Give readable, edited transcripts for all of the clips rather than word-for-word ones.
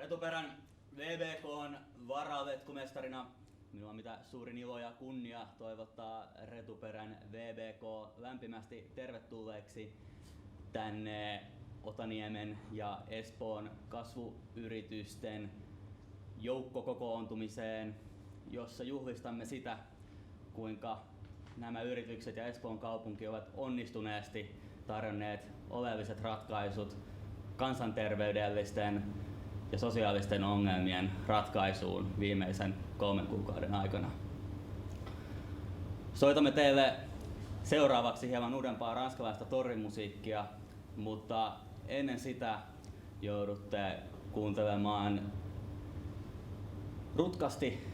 Retuperän VBK:n varavetkumestarina minulla on mitä suurin ilo ja kunnia toivottaa Retuperän VBK lämpimästi tervetulleeksi tänne Otaniemen ja Espoon kasvuyritysten joukkokokoontumiseen, jossa juhlistamme sitä, kuinka nämä yritykset ja Espoon kaupunki ovat onnistuneesti tarjonneet oleelliset ratkaisut kansanterveydellisten ja sosiaalisten ongelmien ratkaisuun viimeisen 3 kuukauden aikana. Soitamme teille seuraavaksi hieman uudempaa ranskalaista torrimusiikkia, mutta ennen sitä joudutte kuuntelemaan rutkasti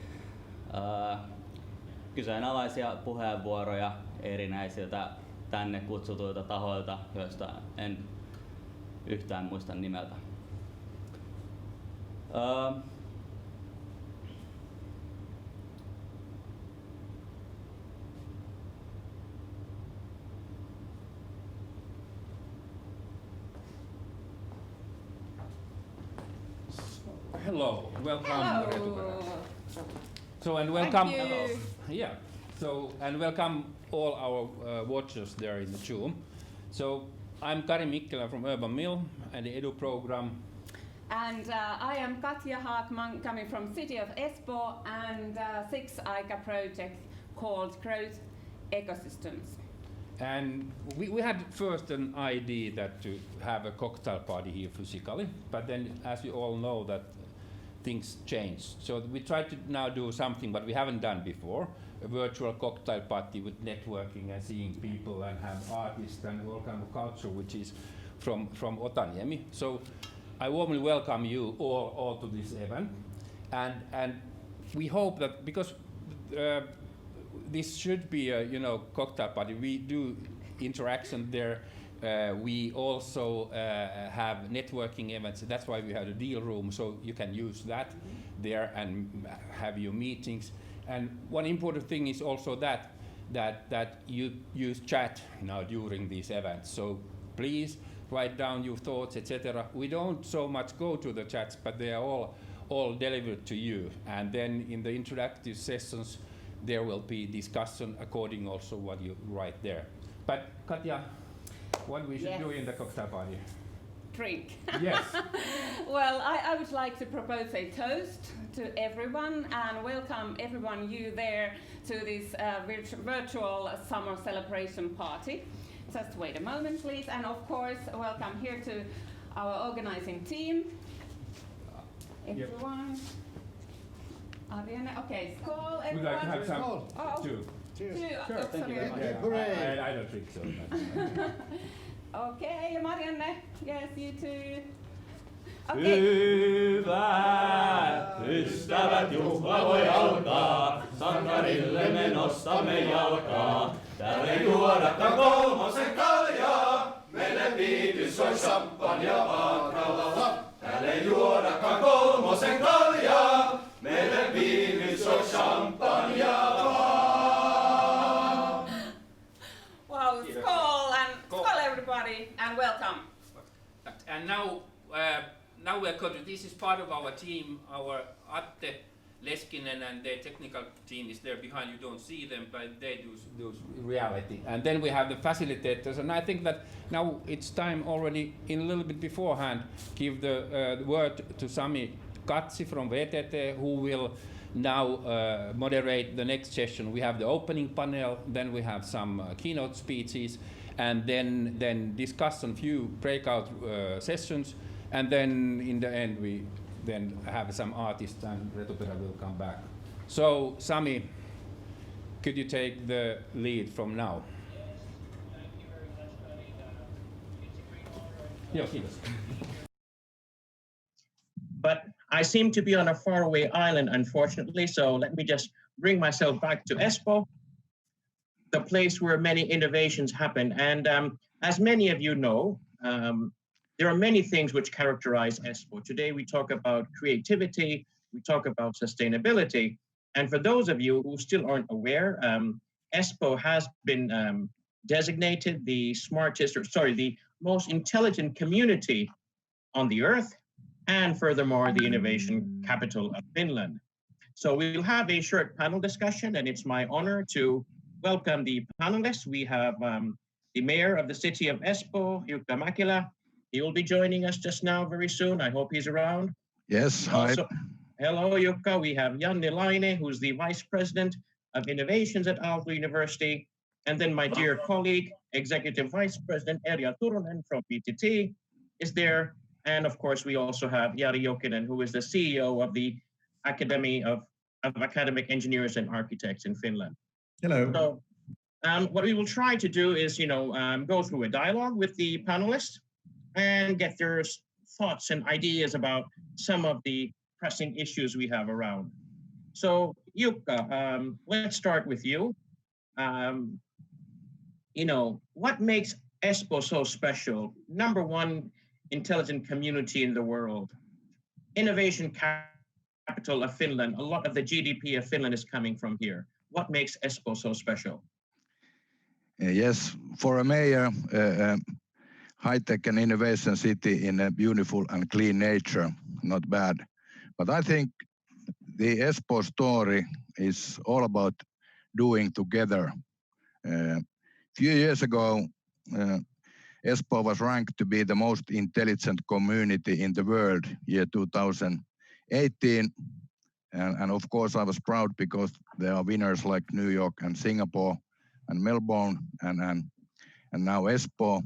kyseenalaisia puheenvuoroja erinäisiltä tänne kutsutuilta tahoilta, joista en yhtään muista nimeltä. Hello, welcome. Hello. So and welcome. Thank you. Hello. Yeah. So and welcome all our watchers there in the Zoom. So I'm Kari Mäkelä from Urbanmill and the Edu program. And I am Katja Haakman, coming from City of Espoo and 6-aika project called Growth Ecosystems. And we had first an idea that to have a cocktail party here physically, but then as you all know that things changed. So we tried to now do something but we haven't done before, a virtual cocktail party with networking and seeing people and have artists and all kind of culture which is from Otaniemi. So I warmly welcome you all to this event, and we hope that because this should be a cocktail party. We do interaction there. We also have networking events. That's why we have the deal room, so you can use that there and have your meetings. And one important thing is also that you use chat now during these events. So please write down your thoughts, etc. We don't so much go to the chats, but they are all delivered to you. And then in the interactive sessions, there will be discussion according also what you write there. But Katja, what we should do in the cocktail party? Drink. Yes. Well, I would like to propose a toast to everyone and welcome everyone you there to this virtual summer celebration party. Just wait a moment, please. And of course, welcome here to our organizing team. Everyone. Okay, skål everyone. We'd like to have some too. Cheers. Sure, thank you very much. I don't drink so much. Okay, Marianne. Yes, you too. Okay. Hyvät ystävät, juhla voi alkaa. Sankarille me nostamme jalkaa. Täällä ei juodakaan 3 kaljaa. Meille viitys on champagne vaakalla. Täällä ei juodakaan 3 kaljaa. Meille viitys on champagne vaakalla. Wow, skål everybody and welcome. And now we're going to, this is part of our team, our Atte Leskinen and their technical team is there behind. You don't see them, but they do reality. And then we have the facilitators, and I think that now it's time already in a little bit beforehand give the word to Sami Katsi from VTT, who will now moderate the next session. We have the opening panel, then we have some keynote speeches, and then discuss on few breakout sessions, and then in the end we then have some artists and Retupera will come back. So Sami, could you take the lead from now? Thank you very much, Kari. It's a great honor. Yeah, kiitos. But I seem to be on a faraway island, unfortunately, so let me just bring myself back to Espoo, the place where many innovations happen. And as many of you know, there are many things which characterize Espoo. Today we talk about creativity, we talk about sustainability. And for those of you who still aren't aware, Espoo has been designated the most intelligent community on the earth. and furthermore, the innovation capital of Finland. So we'll have a short panel discussion, and it's my honor to welcome the panelists. We have the mayor of the city of Espoo, Jukka Mäkelä. He will be joining us just now very soon. I hope he's around. Yes, hi. Also, hello, Jukka. We have Janne Laine, who's the vice president of innovations at Aalto University. And then my dear colleague, executive vice president Erja Turunen from PTT is there. And of course, we also have Jari Jokinen, who is the CEO of the Academy of Academic Engineers and Architects in Finland. Hello. So what we will try to do is, go through a dialogue with the panelists and get their thoughts and ideas about some of the pressing issues we have around. So Jukka, let's start with you. What makes Espoo so special? Number one intelligent community in the world, innovation capital of Finland. A lot of the GDP of Finland is coming from here. What makes Espoo so special? Yes, for a mayor, high-tech and innovation city in a beautiful and clean nature, not bad. But I think the Espoo story is all about doing together. Few years ago, Espoo was ranked to be the most intelligent community in the world, year 2018. And of course, I was proud because there are winners like New York and Singapore and Melbourne and now Espoo.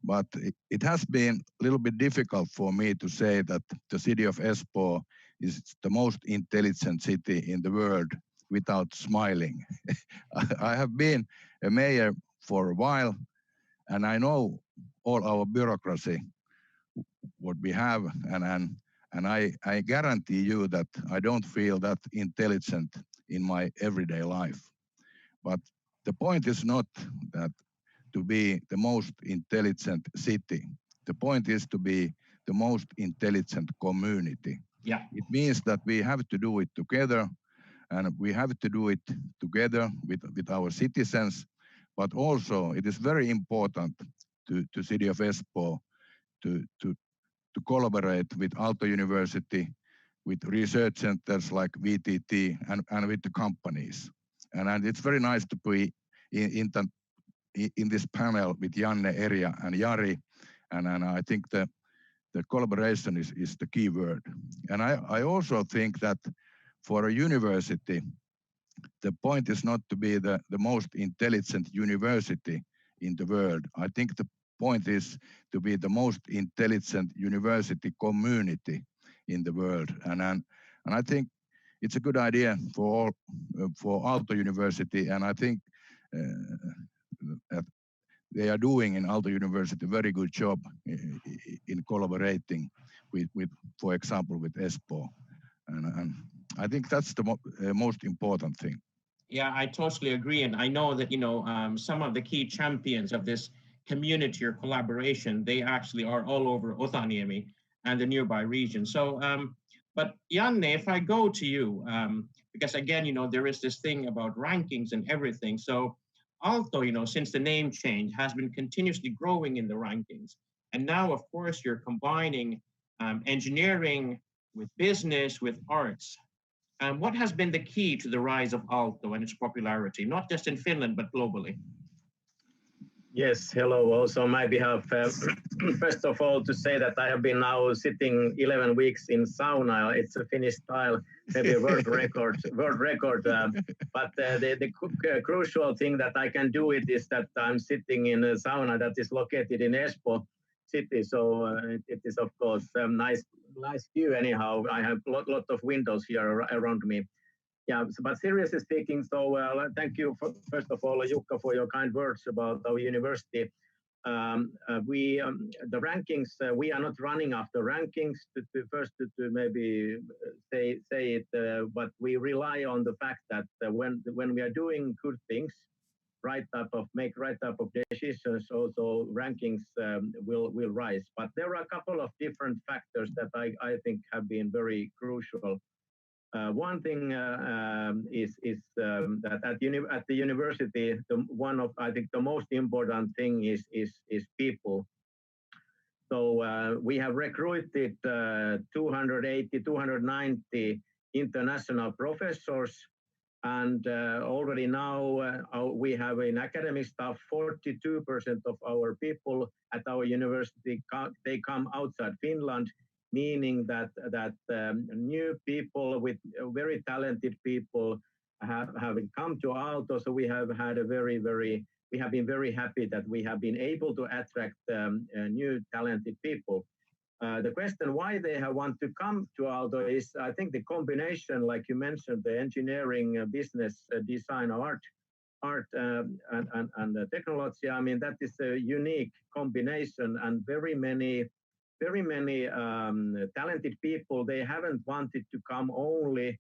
But it has been a little bit difficult for me to say that the city of Espoo is the most intelligent city in the world without smiling. I have been a mayor for a while, and I know all our bureaucracy, what we have, and I guarantee you that I don't feel that intelligent in my everyday life. But the point is not that to be the most intelligent city. The point is to be the most intelligent community. Yeah. It means that we have to do it together, and we have to do it together with our citizens, but also it is very important to City of Espoo to collaborate with Aalto University, with research centers like VTT, and with the companies. And it's very nice to be in this panel with Janne, Erja, and Jari, and I think the collaboration is the key word. And I also think that for a university, the point is not to be the most intelligent university in the world. I think the point is to be the most intelligent university community in the world. And I think it's a good idea for Aalto University, and I think that they are doing in Aalto University a very good job in collaborating with for example, with Espoo. And I think that's the most important thing. Yeah, I totally agree. And I know that, some of the key champions of this community or collaboration, they actually are all over Otaniemi and the nearby region. So, but Janne, if I go to you, because again, there is this thing about rankings and everything. So Aalto, since the name change, has been continuously growing in the rankings. And now, of course, you're combining engineering with business, with arts. What has been the key to the rise of Aalto and its popularity, not just in Finland, but globally? Yes, hello. Also on my behalf, first of all, to say that I have been now sitting 11 weeks in sauna. It's a Finnish style, maybe a world record. But the crucial thing that I can do it is that I'm sitting in a sauna that is located in Espoo city. So it is, of course, nice view. Anyhow, I have a lot of windows here around me. Yeah, but seriously speaking, so thank you, first of all, Jukka, for your kind words about our university. The rankings, we are not running after rankings to maybe say it, but we rely on the fact that when we are doing good things, make right type of decisions, also rankings will rise. But there are a couple of different factors that I think have been very crucial. One thing is that at the university, I think the most important thing is people. So we have recruited 280, 290 international professors, and already now we have in academic staff 42% of our people at our university they come outside Finland, meaning that new people with very talented people have come to Aalto. So we have had we have been very happy that we have been able to attract new talented people. The question why they have want to come to Aalto is, I think, the combination, like you mentioned, the engineering, business, design, art, and technology. I mean, that is a unique combination, and very many talented people. They haven't wanted to come only.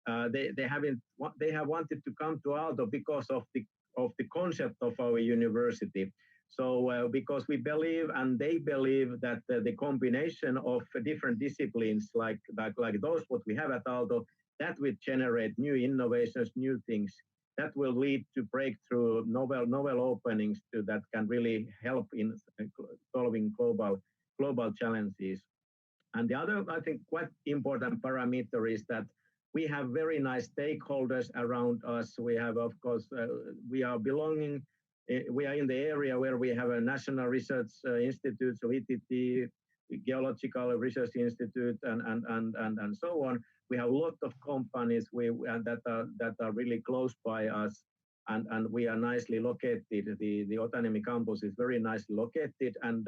They have wanted to come to Aalto because of the concept of our university. So because we believe and they believe that the combination of different disciplines like those what we have at Aalto, that will generate new innovations, new things that will lead to breakthrough novel openings that can really help in solving global challenges. And the other, I think, quite important parameter is that we have very nice stakeholders around us. We have, of course, we are in the area where we have a national research institute, so ETT, Geological Research Institute, and so on. We have a lot of companies that are really close by us, and we are nicely located. The Otaniemi campus is very nicely located, and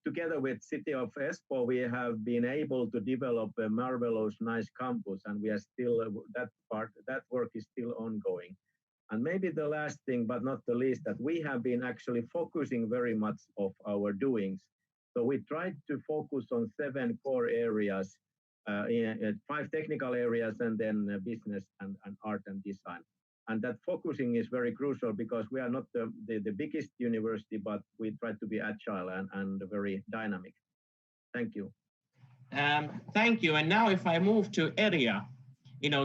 together with City of Espoo, we have been able to develop a marvelous, nice campus, and we are still that work is still ongoing. And maybe the last thing, but not the least, that we have been actually focusing very much of our doings. So we tried to focus on 7 core areas, 5 technical areas, and then business and art and design. And that focusing is very crucial because we are not the biggest university, but we try to be agile and very dynamic. Thank you. Thank you. And now if I move to Erja,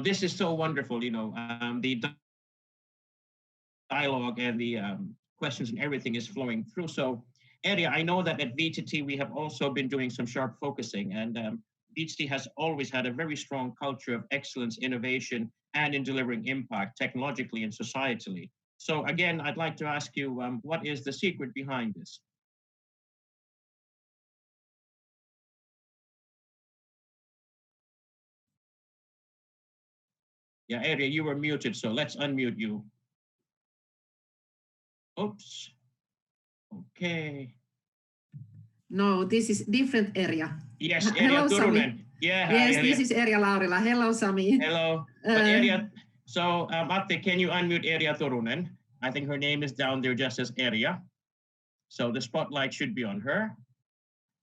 this is so wonderful, the dialogue and the questions and everything is flowing through. So Erja, I know that at VTT we have also been doing some sharp focusing, and VTT has always had a very strong culture of excellence, innovation, and in delivering impact technologically and societally. So again, I'd like to ask you, what is the secret behind this? Yeah, Erja, you were muted, so let's unmute you. Oops. Okay. No, this is different Erja. Yes, Erja Turunen. Yeah. Yes, Erja. this is Erja Laurila. Hello, Sami. Hello. Erja, so Matti, can you unmute Erja Turunen? I think her name is down there just as Erja. So the spotlight should be on her.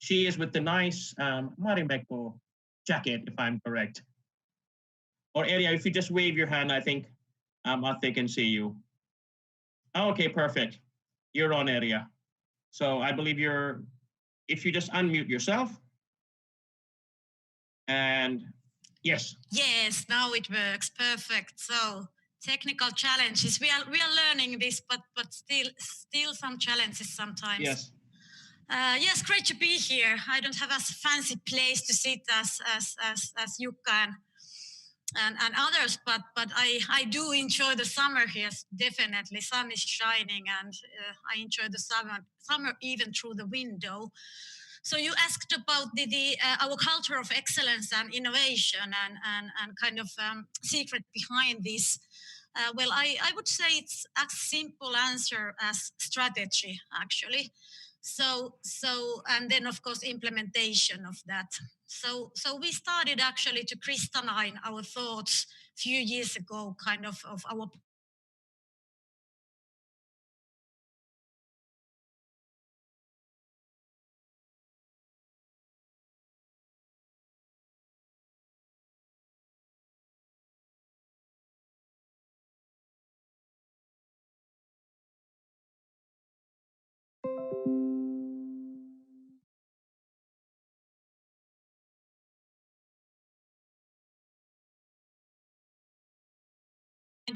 She is with the nice Marimekko jacket, if I'm correct. Or Erja, if you just wave your hand, I think Matti can see you. Okay, perfect. You're on, Erja. So I believe if you just unmute yourself. And yes. Yes, now it works. Perfect. So technical challenges. We are learning this, but still some challenges sometimes. Yes. Yes, great to be here. I don't have a fancy place to sit as Jukka and others, but I do enjoy the summer here. Definitely, sun is shining, and I enjoy the summer even through the window. So you asked about our culture of excellence and innovation and kind of secret behind this. Well, I would say it's a simple answer as strategy, actually. So and then of course implementation of that. So we started actually to crystallize our thoughts a few years ago, kind of our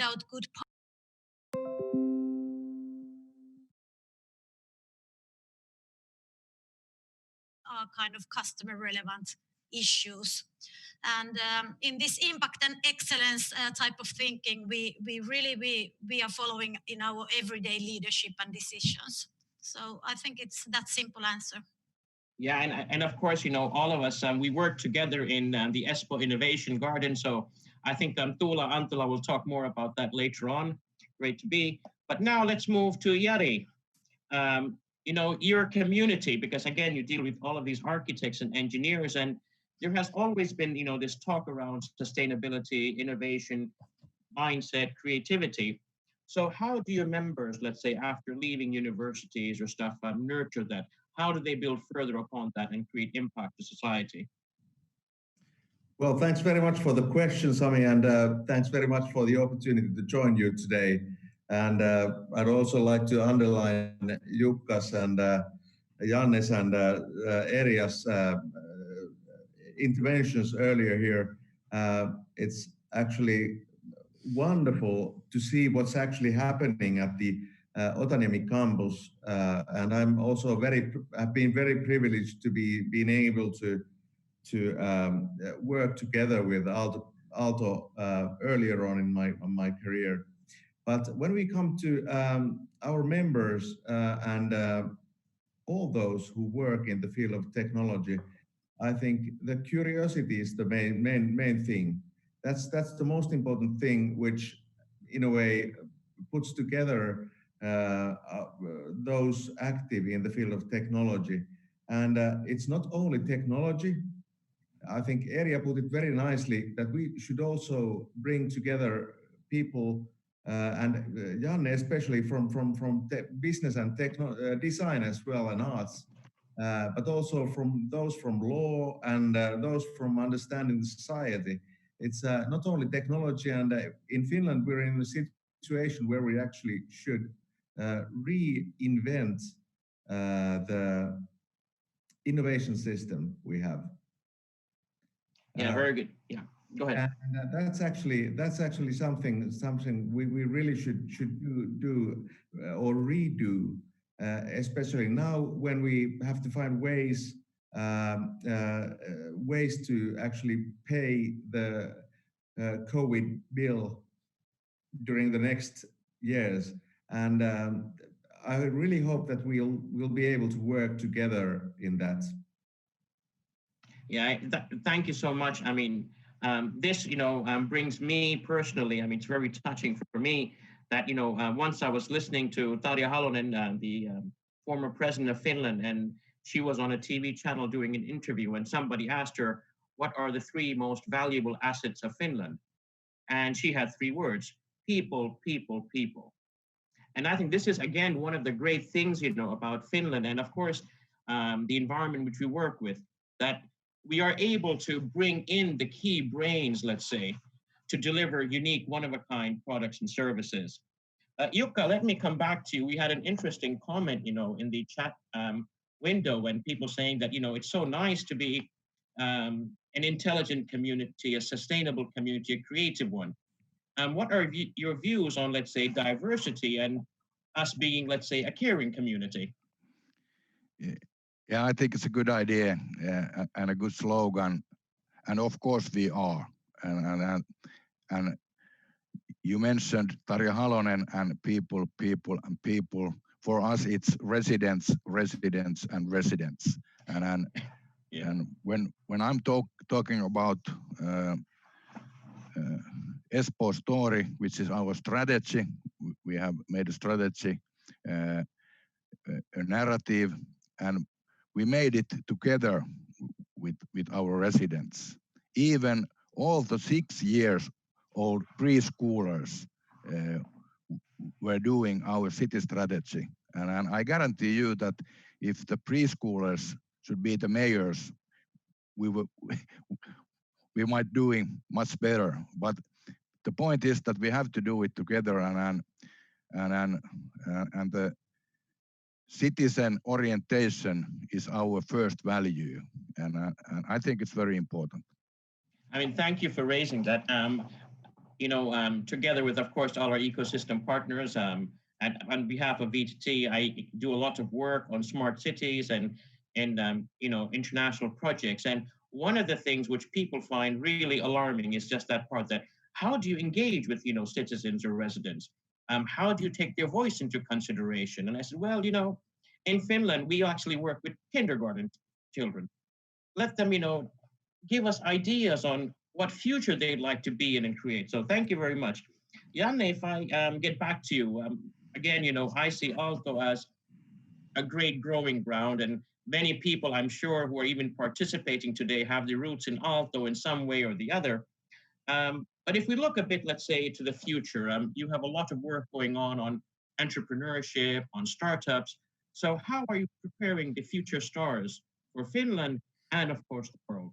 out good kind of customer relevant issues. And in this impact and excellence type of thinking, we are following in our everyday leadership and decisions. So I think it's that simple answer. Yeah, and of course, all of us, we work together in the Espoo Innovation Garden. So I think Tuula Antila will talk more about that later on. Great to be. But now let's move to Jari. Your community, because again, you deal with all of these architects and engineers, and there has always been, this talk around sustainability, innovation, mindset, creativity. So how do your members, let's say, after leaving universities or stuff, nurture that? How do they build further upon that and create impact to society? Well, thanks very much for the question, Sami, and thanks very much for the opportunity to join you today. And I'd also like to underline Jukka's and Janne's and Erja's interventions earlier here. It's actually wonderful to see what's actually happening at the Otaniemi campus, and I'm also have been very privileged to being able to work together with Aalto earlier on in my career. But when we come to our members and all those who work in the field of technology, I think the curiosity is the main thing. That's the most important thing, which in a way puts together those active in the field of technology. And it's not only technology. I think Erja put it very nicely that we should also bring together people and Janne especially from business and design as well and arts, but also from those from law and those from understanding the society. It's not only technology, and in Finland we're in a situation where we actually should reinvent the innovation system we have. Yeah, very good. Yeah, go ahead. And that's actually something we really should do or redo, especially now when we have to find ways to actually pay the COVID bill during the next years. And I really hope that we'll be able to work together in that. Yeah, thank you so much. I mean, this, brings me personally, I mean, it's very touching for me that, once I was listening to Tarja Halonen, the former president of Finland, and she was on a TV channel doing an interview, and somebody asked her, what are the 3 most valuable assets of Finland? And she had 3 words: people, people, people. And I think this is, again, one of the great things, about Finland, and of course, the environment which we work with, that we are able to bring in the key brains, let's say, to deliver unique, one-of-a-kind products and services. Jukka, let me come back to you. We had an interesting comment, in the chat window when people saying that, it's so nice to be an intelligent community, a sustainable community, a creative one. What are your views on, let's say, diversity and us being, let's say, a caring community? Yeah, I think it's a good idea and a good slogan, and of course we are. And you mentioned Tarja Halonen and people, people, and people. For us, it's residents, residents, and residents. And when I'm talking about Espoo story, which is our strategy, we have made a strategy, a narrative, and we made it together with our residents. Even all the 6 years old preschoolers were doing our city strategy. And I guarantee you that if the preschoolers should be the mayors, we might doing much better. But the point is that we have to do it together, and the citizen orientation is our first value, and I think it's very important. I mean, thank you for raising that. Together with, of course, all our ecosystem partners, and on behalf of VTT, I do a lot of work on smart cities and international projects. And one of the things which people find really alarming is just that part that how do you engage with citizens or residents? How do you take their voice into consideration? And I said, well, in Finland, we actually work with kindergarten children. Let them, give us ideas on what future they'd like to be in and create. So thank you very much. Janne, if I get back to you, again, I see Aalto as a great growing ground, and many people, I'm sure, who are even participating today have their roots in Aalto in some way or the other. But if we look a bit, let's say, to the future, you have a lot of work going on entrepreneurship, on startups. So how are you preparing the future stars for Finland and, of course, the world?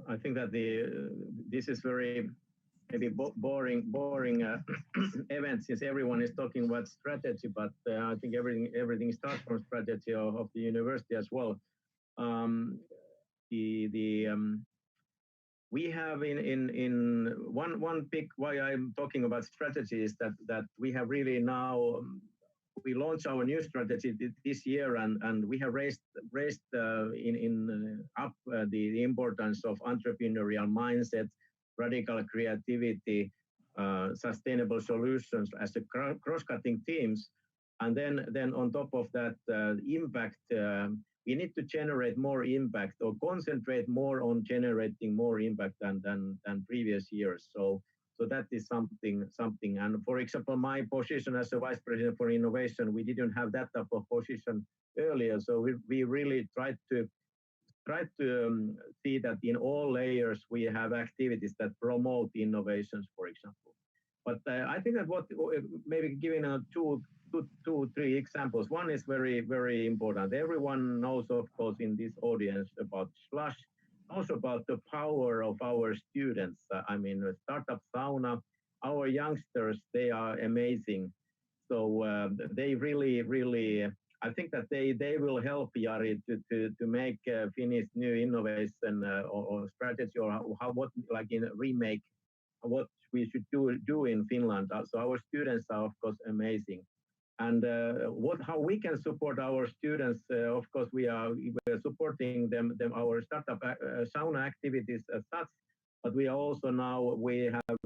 I think that this is very maybe boring event since everyone is talking about strategy, but I think everything starts from strategy of the university as well. We have in one big why I'm talking about strategy is that we have really now we launched our new strategy this year, and we have raised up the importance of entrepreneurial mindset, radical creativity, sustainable solutions as a cross-cutting themes, and then on top of that, impact. We need to generate more impact or concentrate more on generating more impact than previous years. So that is something. And for example, my position as a vice president for innovation, we didn't have that type of position earlier. So we really tried to see that in all layers we have activities that promote innovations, for example. But I think that what maybe giving two, three examples. One is very, very important. Everyone knows, of course, in this audience about Slush, also about the power of our students. I mean, Startup Sauna, our youngsters, they are amazing. So they really, I think that they will help Jari to make Finnish new innovation or strategy or what like in remake what we should do in Finland. So our students are, of course, amazing. And how we can support our students, of course, we are supporting them our startup sauna activities as such, but we are also now, we have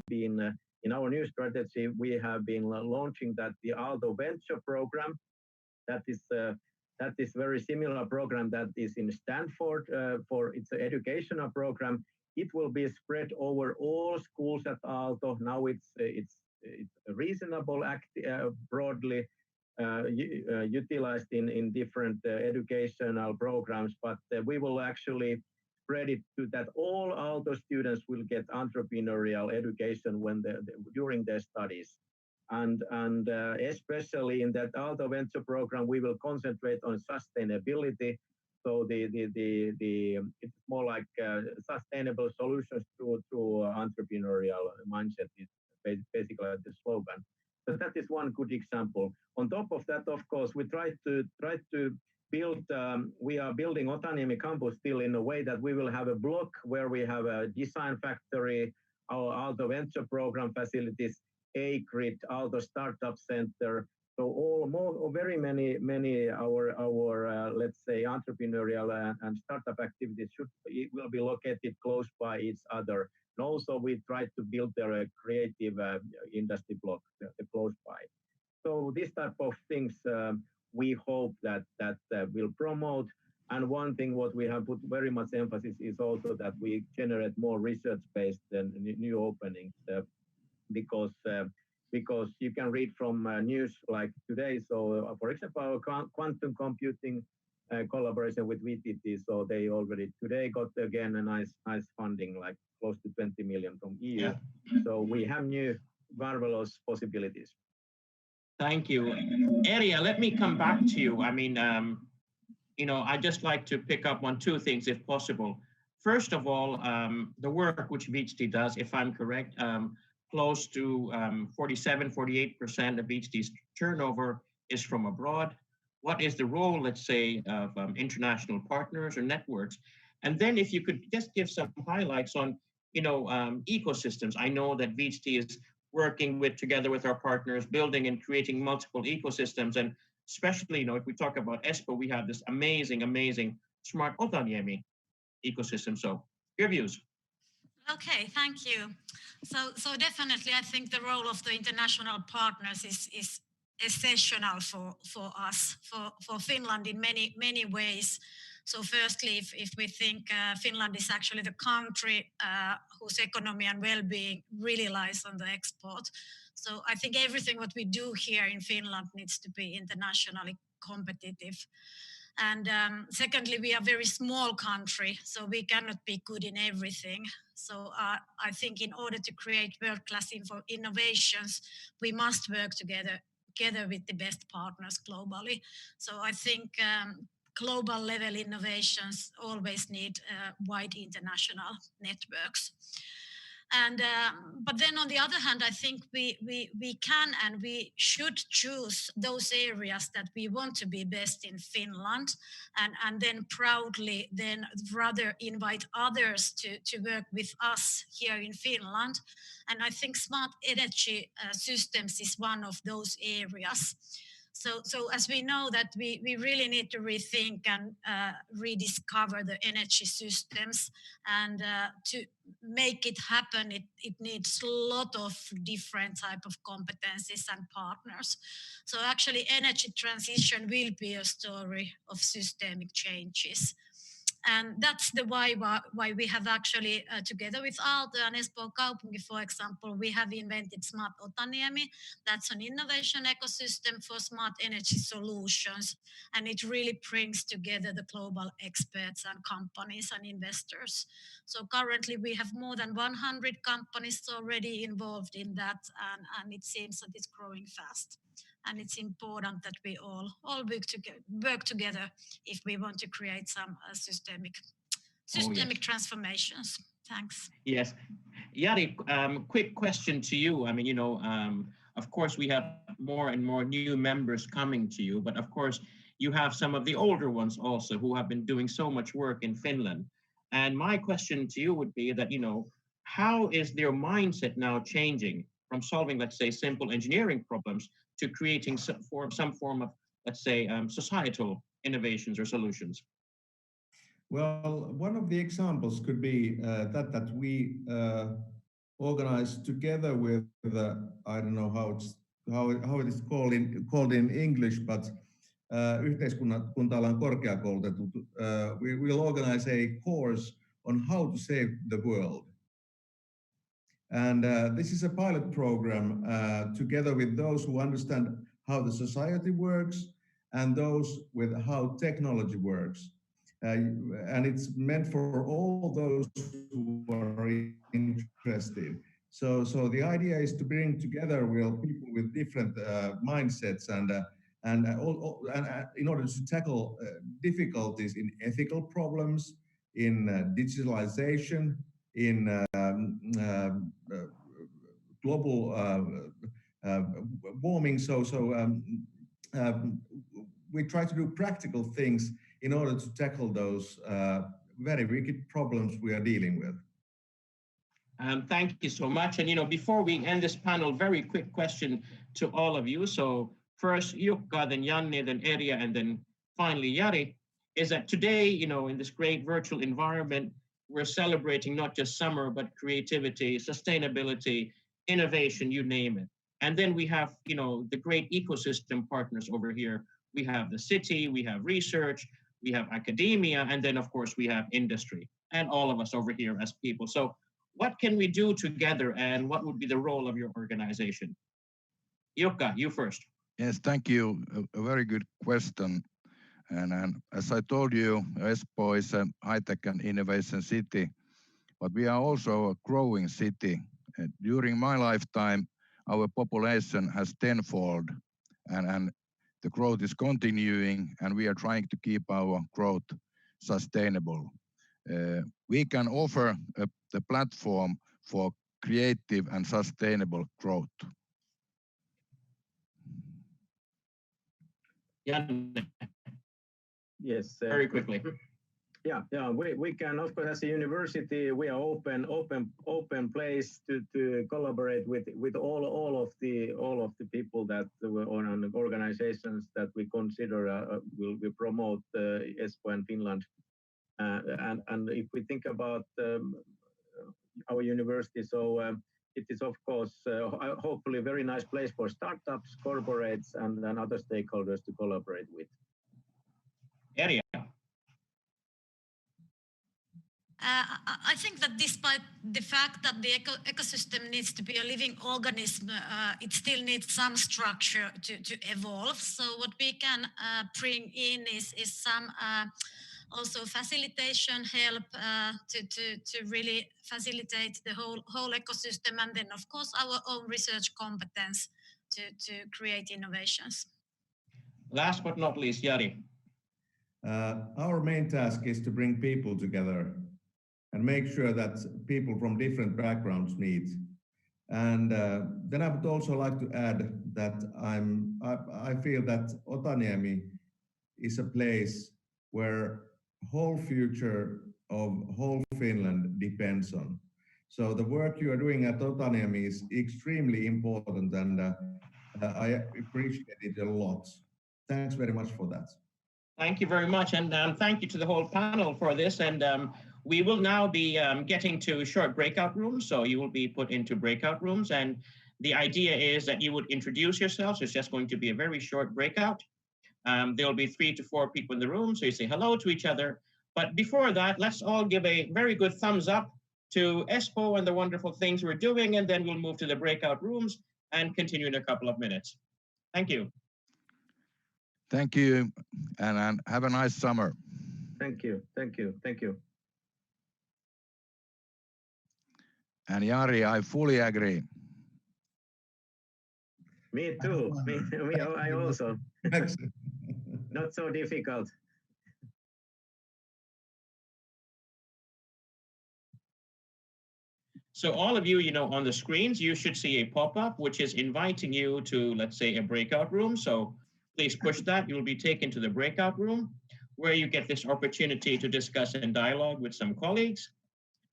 been, in our new strategy, we have been launching that the Aalto Venture program. That is very similar program that is in Stanford it's an educational program. It will be spread over all schools at Aalto. Now it's reasonable, broadly utilized in different educational programs, but we will actually spread it to that all Aalto students will get entrepreneurial education during their studies. And especially in that Aalto Venture program, we will concentrate on sustainability. So it's more like sustainable solutions through entrepreneurial mindset is basically the slogan. So that is one good example. On top of that, of course, we try to build. We are building Otaniemi campus still in a way that we will have a block where we have a design factory, our Aalto Venture program facilities, A-Grid, Aalto Startup Center. So very many our let's say entrepreneurial and startup activities will be located close by each other. And also we try to build their creative industry block close by. So this type of things we hope that will promote. And one thing what we have put very much emphasis is also that we generate more research-based than new openings because you can read from news like today. So for example, our quantum computing collaboration with VTT, so they already today got again a nice funding, like close to 20 million from EU. Yeah. So we have new marvelous possibilities. Thank you. Erja, let me come back to you. I mean, I'd just like to pick up on two things if possible. First of all, the work which VTT does, if I'm correct, close to 47-48% of VTT's turnover is from abroad. What is the role, let's say, of international partners or networks? And then if you could just give some highlights on, ecosystems. I know that VTT is working together with our partners, building and creating multiple ecosystems. And especially, if we talk about Espoo, we have this amazing smart Otaniemi ecosystem. So your views. Okay, thank you. So definitely, I think the role of the international partners is essential for us, for Finland in many ways. So firstly, if we think Finland is actually the country whose economy and well-being really lies on the export. So I think everything what we do here in Finland needs to be internationally competitive. And secondly, we are a very small country, so we cannot be good in everything. So I think in order to create world-class innovations, we must work together with the best partners globally. So I think global level innovations always need wide international networks. And but then on the other hand, I think we can and we should choose those areas that we want to be best in Finland, and then proudly then rather invite others to work with us here in Finland. And I think smart energy systems is one of those areas. So as we know that we really need to rethink and rediscover the energy systems, and to make it happen, it needs a lot of different type of competencies and partners. So actually energy transition will be a story of systemic changes. And that's the why we have actually, together with Aalto and Espoo Kaupunki, for example, we have invented Smart Otaniemi. That's an innovation ecosystem for smart energy solutions. And it really brings together the global experts and companies and investors. So currently we have more than 100 companies already involved in that, and it seems that it's growing fast. And it's important that we all work together if we want to create some systemic transformations. Thanks. Yes. Jari, quick question to you. I mean, of course, we have more and more new members coming to you, but of course, you have some of the older ones also who have been doing so much work in Finland. And my question to you would be that, how is their mindset now changing from solving, let's say, simple engineering problems to creating some form of, let's say, societal innovations or solutions? Well, one of the examples could be that we organize together with I don't know how it is called in English, but yhteiskunta-alan korkeakoulutetut. We will organize a course on how to save the world. And this is a pilot program together with those who understand how the society works and those with how technology works. And it's meant for all those who are interested. So the idea is to bring together real people with different mindsets and in order to tackle difficulties in ethical problems, in digitalization, in global warming. We try to do practical things in order to tackle those very wicked problems we are dealing with. Thank you so much. And before we end this panel, very quick question to all of you. So first Jukka, then Janne, then Erja, and then finally Jari, is that today, in this great virtual environment, we're celebrating not just summer, but creativity, sustainability, innovation, you name it. And then we have, the great ecosystem partners over here. We have the city, we have research, we have academia, and then of course we have industry, and all of us over here as people. So what can we do together, and what would be the role of your organization? Jukka, you first. Yes, thank you. A very good question. And as I told you, Espoo is a high-tech and innovation city, but we are also a growing city. During my lifetime, our population has tenfold, and the growth is continuing, and we are trying to keep our growth sustainable. We can offer the platform for creative and sustainable growth. Janne. Yes. Very quickly. Yeah. We can, of course, as a university, we are open place to collaborate with all of the people that on organizations that we consider will promote Espoo and Finland. And if we think about our university, so it is of course hopefully a very nice place for startups, corporates, and other stakeholders to collaborate with. Erja. I think that despite the fact that the ecosystem needs to be a living organism, it still needs some structure to evolve. So what we can bring in is some also facilitation help to really facilitate the whole ecosystem, and then of course our own research competence to create innovations. Last but not least, Jari. Our main task is to bring people together and make sure that people from different backgrounds meet. And then I would also like to add that I feel that Otaniemi is a place where whole future of whole Finland depends on. So the work you are doing at Otaniemi is extremely important, and I appreciate it a lot. Thanks very much for that. Thank you very much, and thank you to the whole panel for this. And we will now be getting to short breakout rooms, so you will be put into breakout rooms. And the idea is that you would introduce yourselves. It's just going to be a very short breakout. There will be 3 to 4 people in the room, so you say hello to each other. But before that, let's all give a very good thumbs up to Espoo and the wonderful things we're doing, and then we'll move to the breakout rooms and continue in a couple of minutes. Thank you. Thank you, and have a nice summer. Thank you. And Jari, I fully agree. Me too. I also. Not so difficult. So all of you, on the screens, you should see a pop-up which is inviting you to, let's say, a breakout room. So please push that. You'll be taken to the breakout room where you get this opportunity to discuss and dialogue with some colleagues.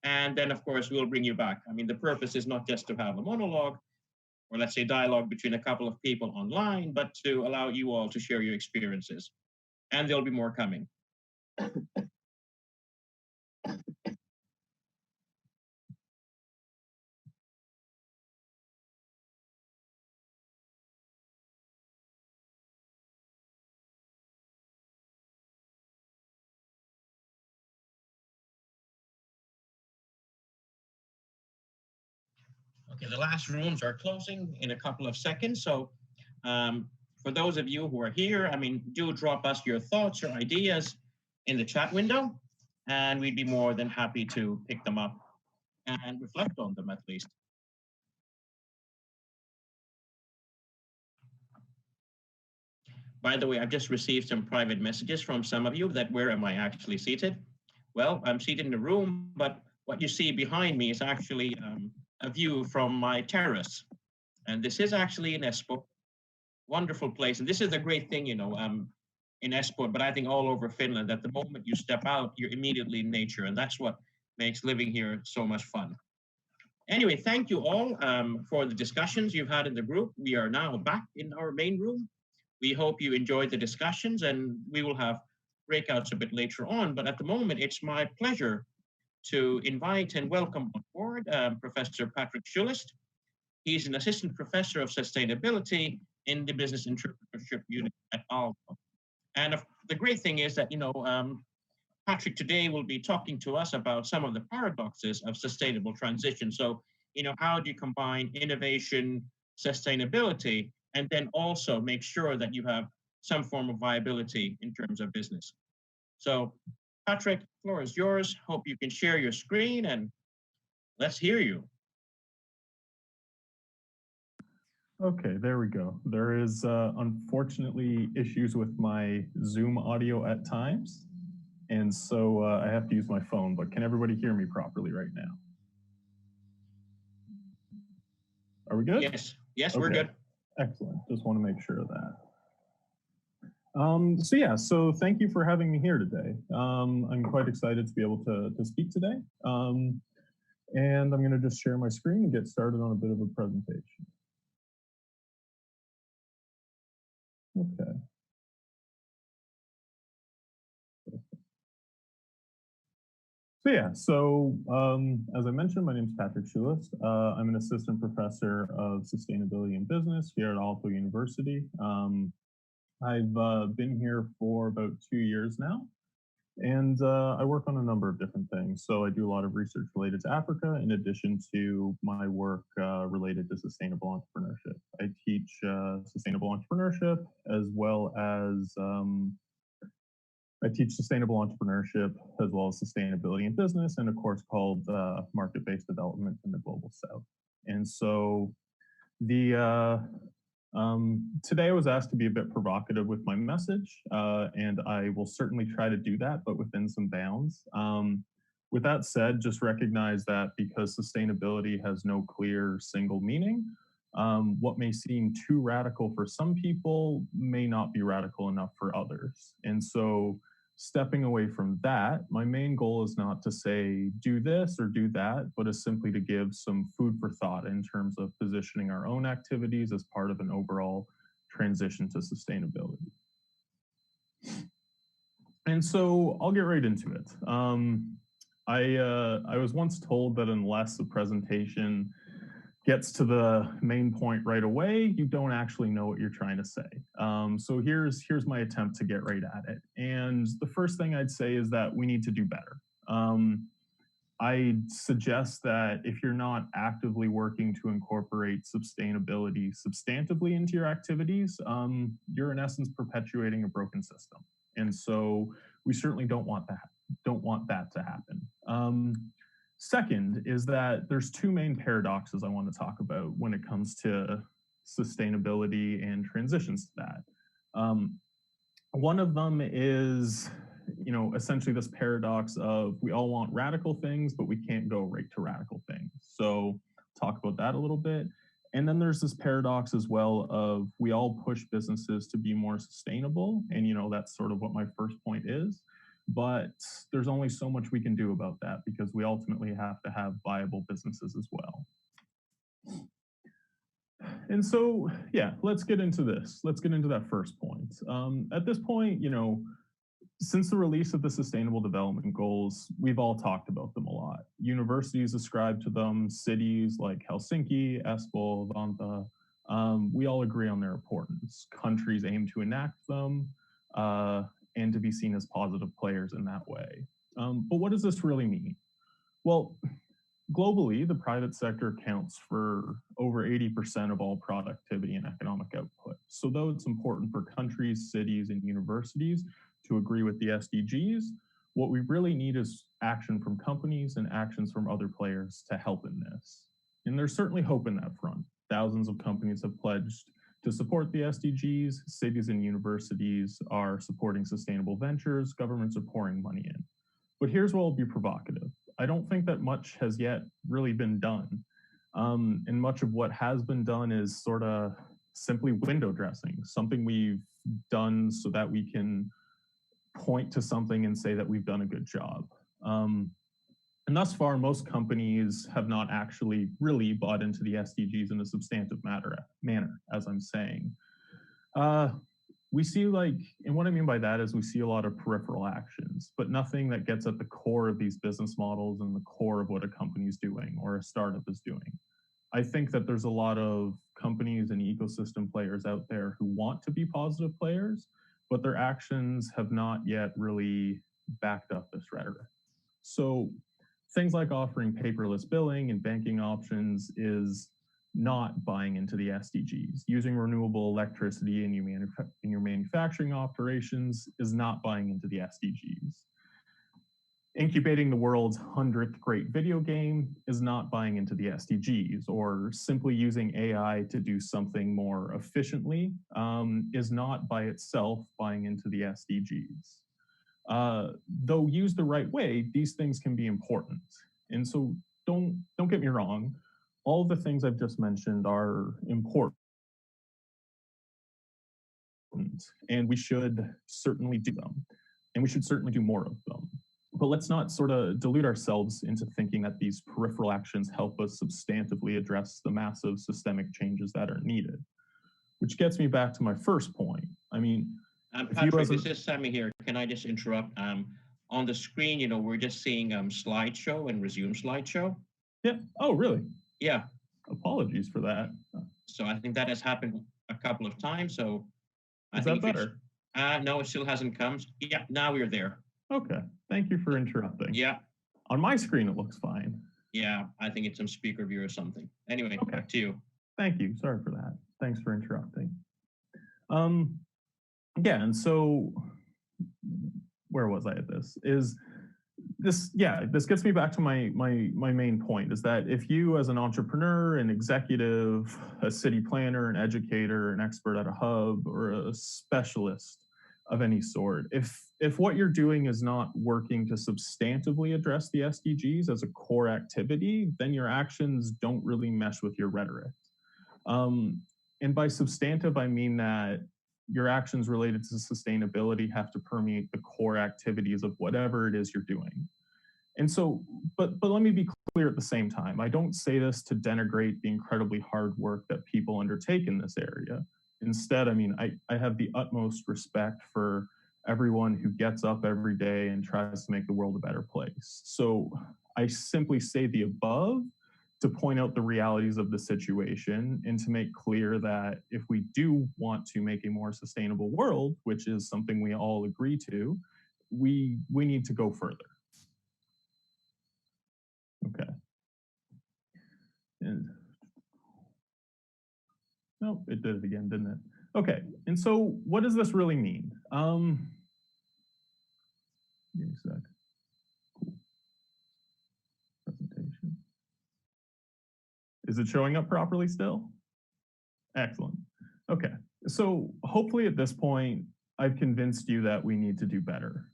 And then, of course, we'll bring you back. I mean, the purpose is not just to have a monologue or, let's say, dialogue between a couple of people online, but to allow you all to share your experiences. And there'll be more coming. Okay, the last rooms are closing in a couple of seconds. So for those of you who are here, do drop us your thoughts or ideas in the chat window, and we'd be more than happy to pick them up and reflect on them at least. By the way, I've just received some private messages from some of you that where am I actually seated? Well, I'm seated in a room, but what you see behind me is actually a view from my terrace. And this is actually in Espoo, wonderful place. And this is the great thing, in Espoo, but I think all over Finland, that the moment you step out, you're immediately in nature. And that's what makes living here so much fun. Anyway, thank you all for the discussions you've had in the group. We are now back in our main room. We hope you enjoyed the discussions, and we will have breakouts a bit later on. But at the moment, it's my pleasure to invite and welcome on board Professor Patrick Schulist. He's an assistant professor of sustainability in the business entrepreneurship unit at Aalto. And the great thing is that, Patrick today will be talking to us about some of the paradoxes of sustainable transition. So, how do you combine innovation, sustainability, and then also make sure that you have some form of viability in terms of business? So, Patrick, the floor is yours. Hope you can share your screen and let's hear you. Okay, there we go. There is unfortunately issues with my Zoom audio at times, and so I have to use my phone, but can everybody hear me properly right now? Are we good? Yes, okay. We're good. Excellent, just want to make sure of that. So thank you for having me here today. I'm quite excited to be able to speak today. And I'm going to just share my screen and get started on a bit of a presentation. Okay. As I mentioned, my name is Patrick Schulis. I'm an assistant professor of sustainability and business here at Aalto University. I've been here for about 2 years now, and I work on a number of different things. So I do a lot of research related to Africa, in addition to my work related to sustainable entrepreneurship. I teach sustainable entrepreneurship, as well as I teach sustainable entrepreneurship, as well as sustainability in business, and a course called market-based development in the global south. And so today I was asked to be a bit provocative with my message, and I will certainly try to do that, but within some bounds. With that said, just recognize that because sustainability has no clear single meaning, what may seem too radical for some people may not be radical enough for others. And so stepping away from that, my main goal is not to say do this or do that, but is simply to give some food for thought in terms of positioning our own activities as part of an overall transition to sustainability. And so I'll get right into it. I was once told that unless a presentation gets to the main point right away, you don't actually know what you're trying to say. So here's my attempt to get right at it. And the first thing I'd say is that we need to do better. I suggest that if you're not actively working to incorporate sustainability substantively into your activities, you're in essence perpetuating a broken system. And so we certainly don't want that to happen. Second is that there's two main paradoxes I want to talk about when it comes to sustainability and transitions to that. One of them is, essentially this paradox of we all want radical things, but we can't go right to radical things. So talk about that a little bit. And then there's this paradox as well of we all push businesses to be more sustainable. And, that's sort of what my first point is. But there's only so much we can do about that because we ultimately have to have viable businesses as well. And so, let's get into this. Let's get into that first point. At this point, since the release of the Sustainable Development Goals, we've all talked about them a lot. Universities ascribe to them, cities like Helsinki, Espoo, Vantaa, we all agree on their importance. Countries aim to enact them, and to be seen as positive players in that way. But what does this really mean? Well, globally, the private sector accounts for over 80% of all productivity and economic output. So though it's important for countries, cities, and universities to agree with the SDGs, what we really need is action from companies and actions from other players to help in this. And there's certainly hope in that front. Thousands of companies have pledged to support the SDGs, cities and universities are supporting sustainable ventures, governments are pouring money in. But here's where I'll be provocative. I don't think that much has yet really been done. And much of what has been done is sort of simply window dressing, something we've done so that we can point to something and say that we've done a good job. And thus far, most companies have not actually really bought into the SDGs in a substantive manner, as I'm saying. We see and what I mean by that is we see a lot of peripheral actions, but nothing that gets at the core of these business models and the core of what a company is doing or a startup is doing. I think that there's a lot of companies and ecosystem players out there who want to be positive players, but their actions have not yet really backed up this rhetoric. So things like offering paperless billing and banking options is not buying into the SDGs. Using renewable electricity in your manufacturing operations is not buying into the SDGs. Incubating the world's 100th great video game is not buying into the SDGs, or simply using AI to do something more efficiently is not by itself buying into the SDGs. Though used the right way, these things can be important. And so don't get me wrong, all of the things I've just mentioned are important. and we should certainly do them, and we should certainly do more of them. But let's not sort of delude ourselves into thinking that these peripheral actions help us substantively address the massive systemic changes that are needed. Which gets me back to my first point. I mean, Patrick, this is Sammy here. Can I just interrupt? On the screen, you know, we're just seeing slideshow and resume slideshow. Yeah. Oh, really? Yeah. Apologies for that. So I think that has happened a couple of times. So is that better? No, it still hasn't come. Yeah, now we're there. Okay. Thank you for interrupting. Yeah. On my screen, it looks fine. Yeah, I think it's some speaker view or something. Anyway, okay. Back to you. Thank you. Sorry for that. Thanks for interrupting. Yeah, and so where was I at this? This gets me back to my main point, is that if you as an entrepreneur, an executive, a city planner, an educator, an expert at a hub, or a specialist of any sort, if what you're doing is not working to substantively address the SDGs as a core activity, then your actions don't really mesh with your rhetoric. And by substantive, I mean that your actions related to sustainability have to permeate the core activities of whatever it is you're doing. And so, but let me be clear at the same time, I don't say this to denigrate the incredibly hard work that people undertake in this area. Instead, I mean, I have the utmost respect for everyone who gets up every day and tries to make the world a better place. So I simply say the above to point out the realities of the situation and to make clear that if we do want to make a more sustainable world, which is something we all agree to, we need to go further. Okay. And no, it did it again, didn't it? Okay, and so what does this really mean? Give me a sec. Cool. Presentation. Is it showing up properly still? Excellent. Okay, so hopefully at this point, I've convinced you that we need to do better.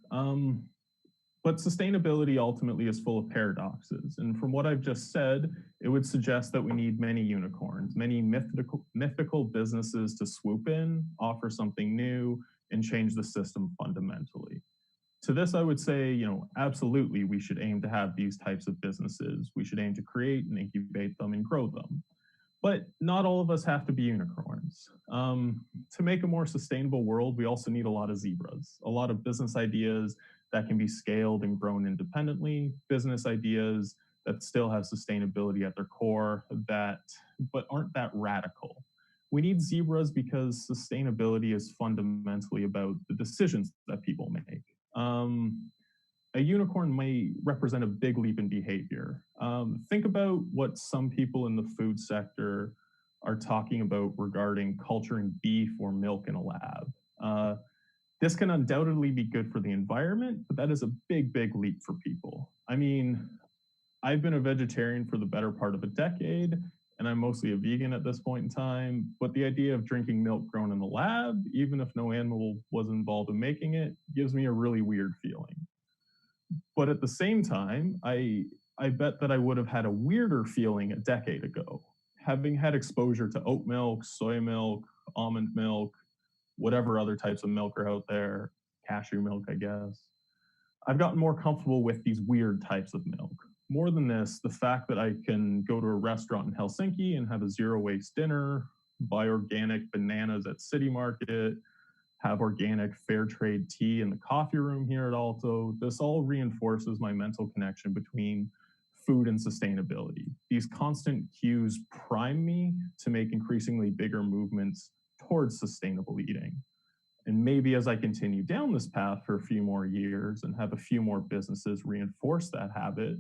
But sustainability ultimately is full of paradoxes. And from what I've just said, it would suggest that we need many unicorns, many mythical businesses to swoop in, offer something new, and change the system fundamentally. To this, I would say, absolutely, we should aim to have these types of businesses. We should aim to create and incubate them and grow them. But not all of us have to be unicorns. To make a more sustainable world, we also need a lot of zebras, a lot of business ideas that can be scaled and grown independently, business ideas that still have sustainability at their core, but aren't that radical. We need zebras because sustainability is fundamentally about the decisions that people make. A unicorn may represent a big leap in behavior. Think about what some people in the food sector are talking about regarding culturing beef or milk in a lab. This can undoubtedly be good for the environment, but that is a big, big leap for people. I mean, I've been a vegetarian for the better part of a decade, and I'm mostly a vegan at this point in time, but the idea of drinking milk grown in the lab, even if no animal was involved in making it, gives me a really weird feeling. But at the same time, I bet that I would have had a weirder feeling a decade ago, having had exposure to oat milk, soy milk, almond milk, whatever other types of milk are out there, cashew milk, I guess. I've gotten more comfortable with these weird types of milk. More than this, the fact that I can go to a restaurant in Helsinki and have a zero waste dinner, buy organic bananas at City Market, have organic fair trade tea in the coffee room here at Aalto, this all reinforces my mental connection between food and sustainability. These constant cues prime me to make increasingly bigger movements towards sustainable eating. And maybe as I continue down this path for a few more years and have a few more businesses reinforce that habit,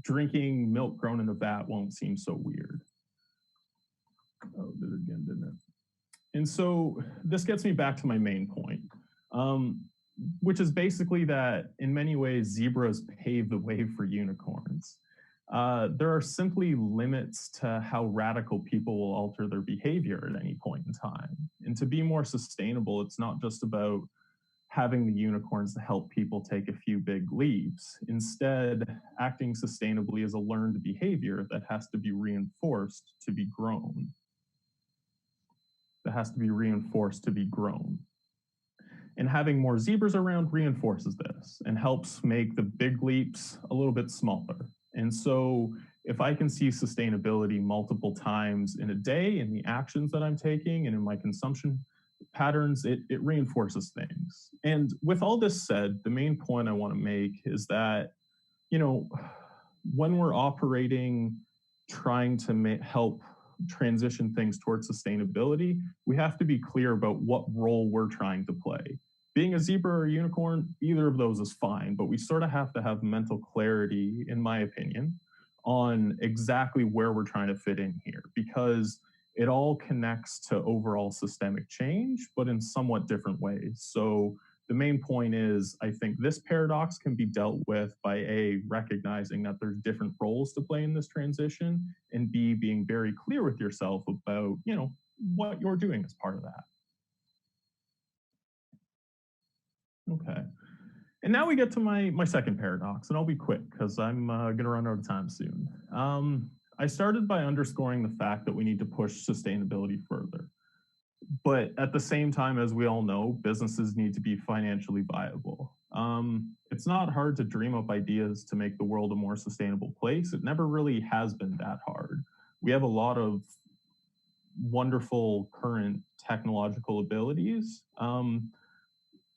drinking milk grown in a vat won't seem so weird. Oh, did it again, didn't it? And so this gets me back to my main point, which is basically that in many ways, zebras pave the way for unicorns. There are simply limits to how radical people will alter their behavior at any point in time. And to be more sustainable, it's not just about having the unicorns to help people take a few big leaps. Instead, acting sustainably is a learned behavior that has to be reinforced to be grown. that has to be reinforced to be grown. And having more zebras around reinforces this and helps make the big leaps a little bit smaller. And so if I can see sustainability multiple times in a day in the actions that I'm taking and in my consumption patterns, it reinforces things. And with all this said, the main point I want to make is that, you know, when we're operating, trying to help transition things towards sustainability, we have to be clear about what role we're trying to play. Being a zebra or a unicorn, either of those is fine, but we sort of have to have mental clarity, in my opinion, on exactly where we're trying to fit in here, because it all connects to overall systemic change, but in somewhat different ways. So the main point is, I think this paradox can be dealt with by A, recognizing that there's different roles to play in this transition, and B, being very clear with yourself about, you know, what you're doing as part of that. Okay. And now we get to my second paradox, and I'll be quick because I'm gonna run out of time soon. I started by underscoring the fact that we need to push sustainability further. But at the same time, as we all know, businesses need to be financially viable. It's not hard to dream up ideas to make the world a more sustainable place. It never really has been that hard. We have a lot of wonderful current technological abilities.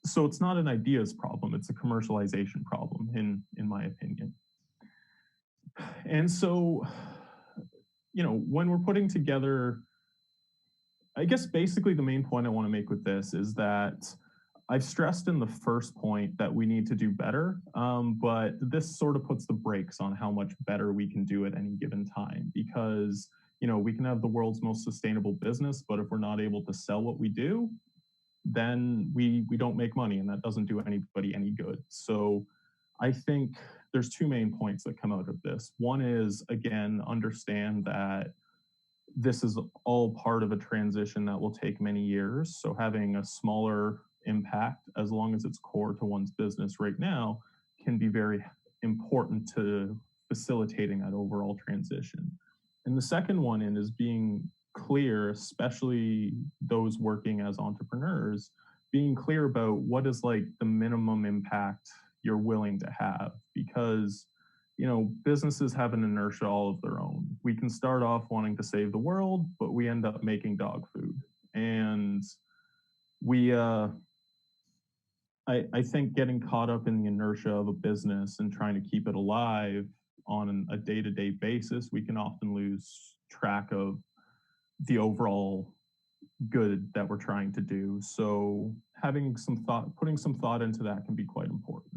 So it's not an ideas problem, it's a commercialization problem, in my opinion. And so, you know, when we're putting together, I guess basically the main point I want to make with this is that I've stressed in the first point that we need to do better, but this sort of puts the brakes on how much better we can do at any given time, because, you know, we can have the world's most sustainable business, but if we're not able to sell what we do, then we don't make money, and that doesn't do anybody any good. So I think there's two main points that come out of this. One is, again, understand that this is all part of a transition that will take many years. So having a smaller impact, as long as it's core to one's business right now, can be very important to facilitating that overall transition. And the second one is being clear, especially those working as entrepreneurs, being clear about what is like the minimum impact you're willing to have, because, you know, businesses have an inertia all of their own. We can start off wanting to save the world, but we end up making dog food. And we, I think getting caught up in the inertia of a business and trying to keep it alive on a day-to-day basis, we can often lose track of the overall good that we're trying to do. So having some thought, putting some thought into that can be quite important.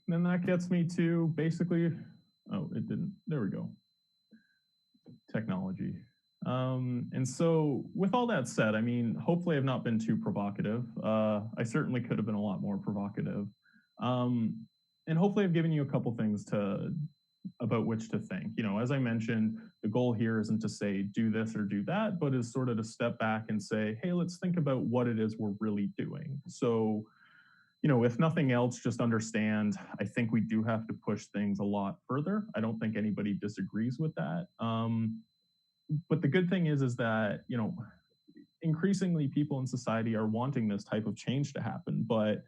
Then that gets me to basically, oh, it didn't, there we go. Technology. And so with all that said, I mean, hopefully I've not been too provocative. I certainly could have been a lot more provocative. And hopefully I've given you a couple things about which to think. You know, as I mentioned, the goal here isn't to say do this or do that, but is sort of to step back and say, hey, let's think about what it is we're really doing. So, you know, if nothing else, just understand, I think we do have to push things a lot further. I don't think anybody disagrees with that. But the good thing is that, you know, increasingly people in society are wanting this type of change to happen, but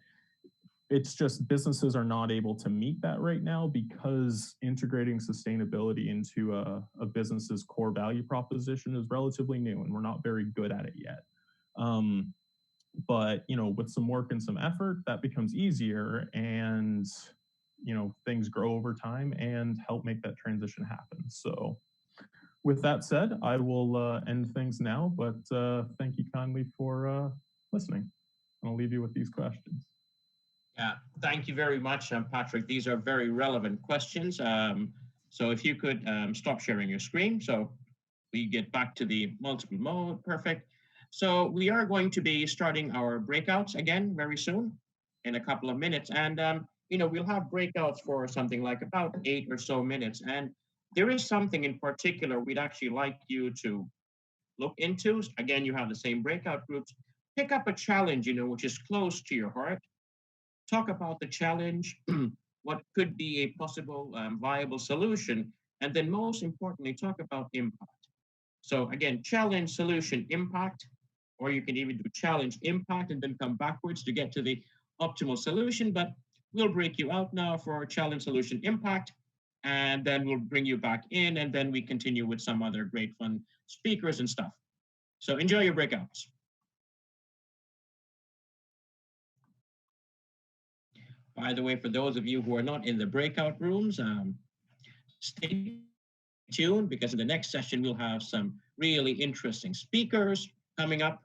it's just businesses are not able to meet that right now because integrating sustainability into a business's core value proposition is relatively new, and we're not very good at it yet. But, you know, with some work and some effort, that becomes easier, and, you know, things grow over time and help make that transition happen. So with that said, I will end things now, but thank you kindly for listening. I'll leave you with these questions. Yeah, thank you very much, Patrick. These are very relevant questions. So if you could stop sharing your screen so we get back to the multiple mode, perfect. So we are going to be starting our breakouts again very soon, in a couple of minutes. And, you know, we'll have breakouts for something like about 8 or so minutes. And there is something in particular we'd actually like you to look into. Again, you have the same breakout groups. Pick up a challenge, you know, which is close to your heart. Talk about the challenge, what could be a possible viable solution, and then most importantly, talk about impact. So again, challenge, solution, impact, or you can even do challenge, impact, and then come backwards to get to the optimal solution. But we'll break you out now for our challenge, solution, impact, and then we'll bring you back in, and then we continue with some other great fun speakers and stuff. So enjoy your breakouts. By the way, for those of you who are not in the breakout rooms, stay tuned, because in the next session, we'll have some really interesting speakers coming up.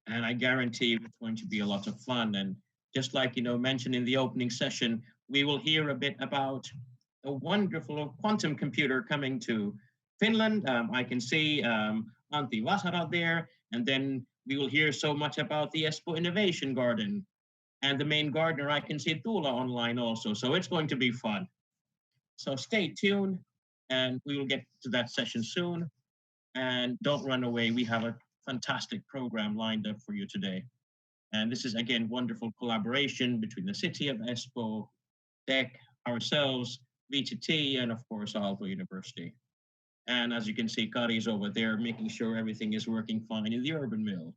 And I guarantee it's going to be a lot of fun. And just like, mentioned in the opening session, we will hear a bit about a wonderful quantum computer coming to Finland. I can see Antti Vasara there, and then we will hear so much about the Espoo Innovation Garden. And the main gardener, I can see Tuula online also, so it's going to be fun. So stay tuned, and we will get to that session soon. And don't run away, we have a fantastic program lined up for you today. And this is, again, wonderful collaboration between the City of Espoo, TEK, ourselves, VTT, and of course, Aalto University. And as you can see, Kari's over there making sure everything is working fine in the urban mill.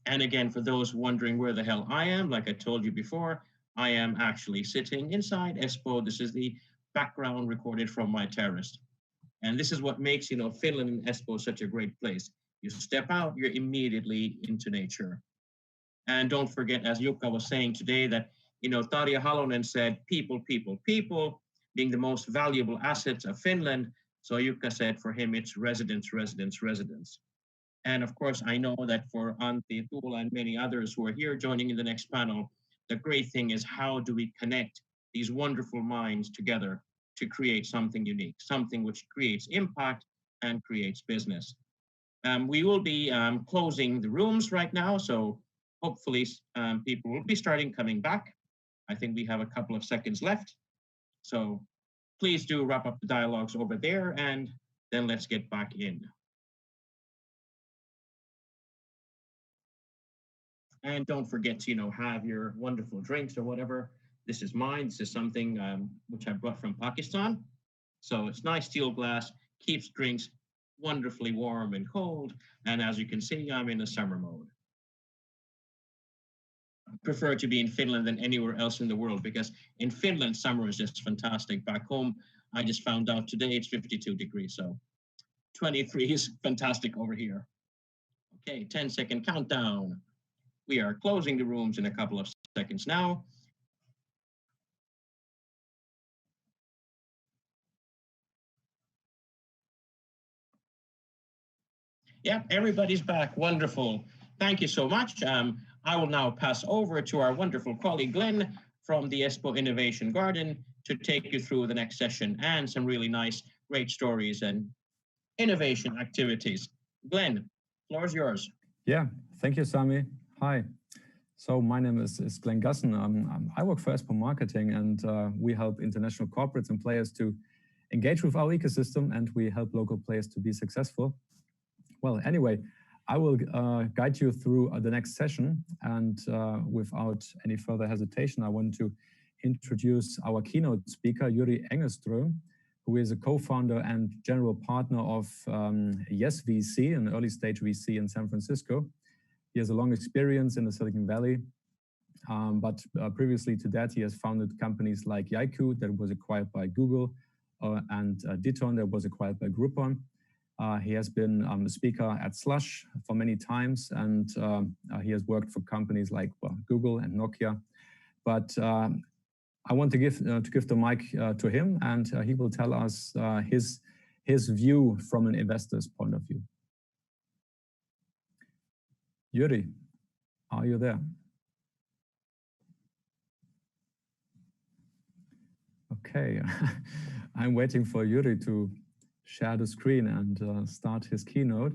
And again, for those wondering where the hell I am, like I told you before, I am actually sitting inside Espoo. This is the background recorded from my terrace. And this is what makes, Finland and Espoo such a great place. You step out, you're immediately into nature. And don't forget, as Jukka was saying today, that, Tarja Halonen said, people, people, people being the most valuable assets of Finland. So Jukka said for him, it's residents, residents, residents. And of course, I know that for Antti, Tuula, and many others who are here joining in the next panel, the great thing is how do we connect these wonderful minds together to create something unique, something which creates impact and creates business. We will be closing the rooms right now, so hopefully people will be coming back. I think we have a couple of seconds left. So please do wrap up the dialogues over there, and then let's get back in. And don't forget to, have your wonderful drinks or whatever. This is mine. This is something which I brought from Pakistan. So it's nice steel glass, keeps drinks wonderfully warm and cold. And as you can see, I'm in a summer mode. I prefer to be in Finland than anywhere else in the world, because in Finland, summer is just fantastic. Back home, I just found out today it's 52 degrees. So 23 is fantastic over here. Okay, 10-second countdown. We are closing the rooms in a couple of seconds now. Yeah, everybody's back. Wonderful. Thank you so much. I will now pass over to our wonderful colleague, Glenn, from the Espoo Innovation Garden to take you through the next session and some really nice, great stories and innovation activities. Glenn, floor is yours. Yeah, thank you, Sami. Hi. So my name is Glenn Gussen. I work for Espoo Marketing, and we help international corporates and players to engage with our ecosystem, and we help local players to be successful. Well, anyway, I will guide you through the next session, and without any further hesitation, I want to introduce our keynote speaker, Jari Engelström, who is a co-founder and general partner of Yes VC, an early stage VC in San Francisco. He has a long experience in the Silicon Valley, but previously to that, he has founded companies like Yaiku that was acquired by Google, and Diton that was acquired by Groupon. He has been a speaker at Slush for many times, and he has worked for companies like Google and Nokia. But I want to give the mic to him, and he will tell us his view from an investor's point of view. Jari, are you there? Okay, I'm waiting for Jari to share the screen and start his keynote.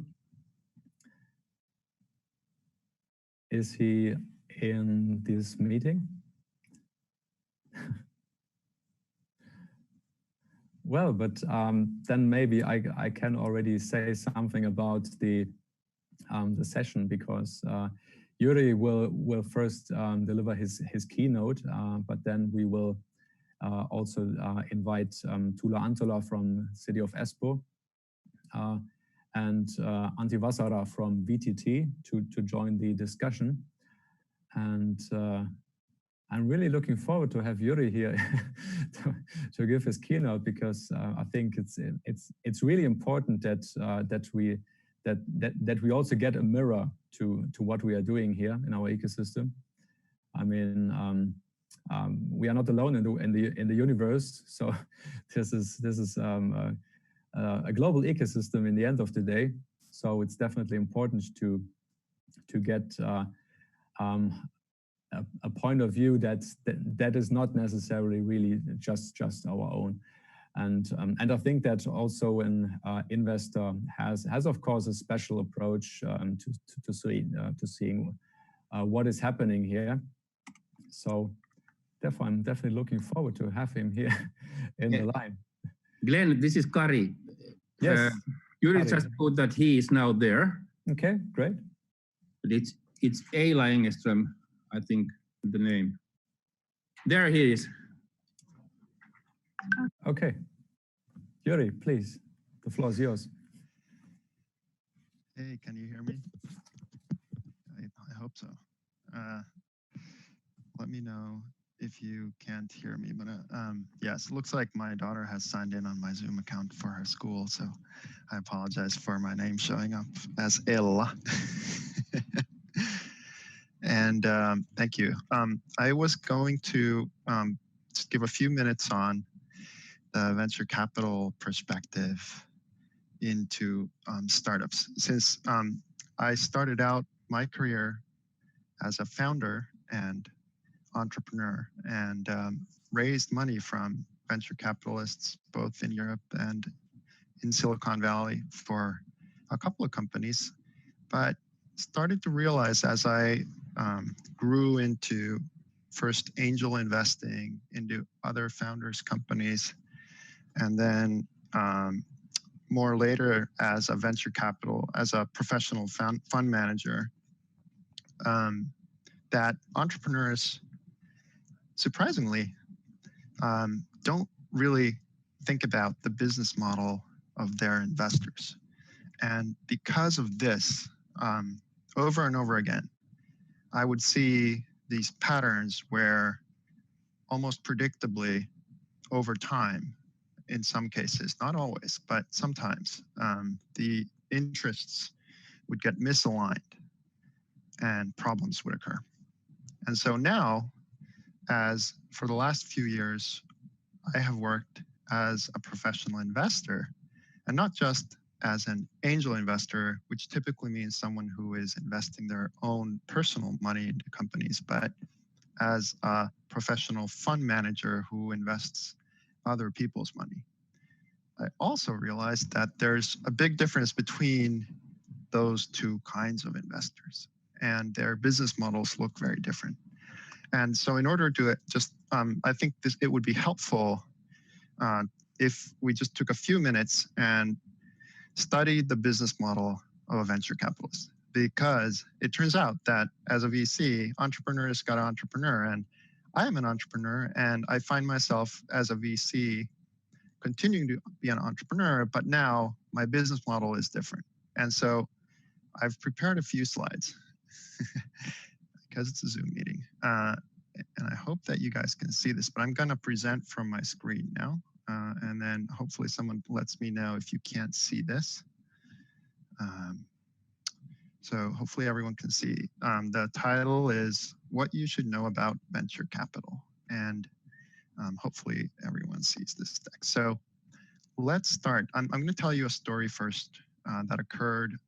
Is he in this meeting? Well, but then maybe I can already say something about the session, because Jari will first deliver his keynote, but then we will also invite Tuula Antola from City of Espoo and Antti Vasara from VTT to join the discussion. And I'm really looking forward to have Jari here to give his keynote, because I think it's really important that we also get a mirror to what we are doing here in our ecosystem. I mean, we are not alone in the universe, so this is a global ecosystem in the end of the day. So it's definitely important to get a point of view that is not necessarily really just our own. And I think that also an investor has of course a special approach to seeing what is happening here. So therefore, I'm definitely looking forward to have him here in the line. Glenn, this is Kari. Yes. Jari just put that he is now there. Okay, great. But it's Eila Engström, I think, the name. There he is. Okay. Jari, please, the floor is yours. Hey, can you hear me? I hope so. Let me know if you can't hear me, but yes, it looks like my daughter has signed in on my Zoom account for her school, so I apologize for my name showing up as Ella. And thank you. I was going to just give a few minutes on the venture capital perspective into startups. Since I started out my career as a founder and entrepreneur and raised money from venture capitalists, both in Europe and in Silicon Valley for a couple of companies, but started to realize as I grew into first angel investing into other founders' companies, and then more later as a venture capital, as a professional fund manager, that entrepreneurs, surprisingly, don't really think about the business model of their investors. And because of this, over and over again, I would see these patterns where almost predictably over time, in some cases, not always, but sometimes, the interests would get misaligned and problems would occur. And so now, as for the last few years, I have worked as a professional investor, and not just as an angel investor, which typically means someone who is investing their own personal money into companies, but as a professional fund manager who invests other people's money. I also realized that there's a big difference between those two kinds of investors, and their business models look very different. And so in order to just, I think it would be helpful if we just took a few minutes and studied the business model of a venture capitalist, because it turns out that as a VC, entrepreneurs got entrepreneur, and I am an entrepreneur, and I find myself as a VC continuing to be an entrepreneur, but now my business model is different. And so I've prepared a few slides because it's a Zoom meeting. And I hope that you guys can see this, but I'm gonna present from my screen now. And then hopefully someone lets me know if you can't see this. So hopefully everyone can see. The title is What You Should Know About Venture Capital. And hopefully everyone sees this text. So let's start. I'm gonna tell you a story first that occurred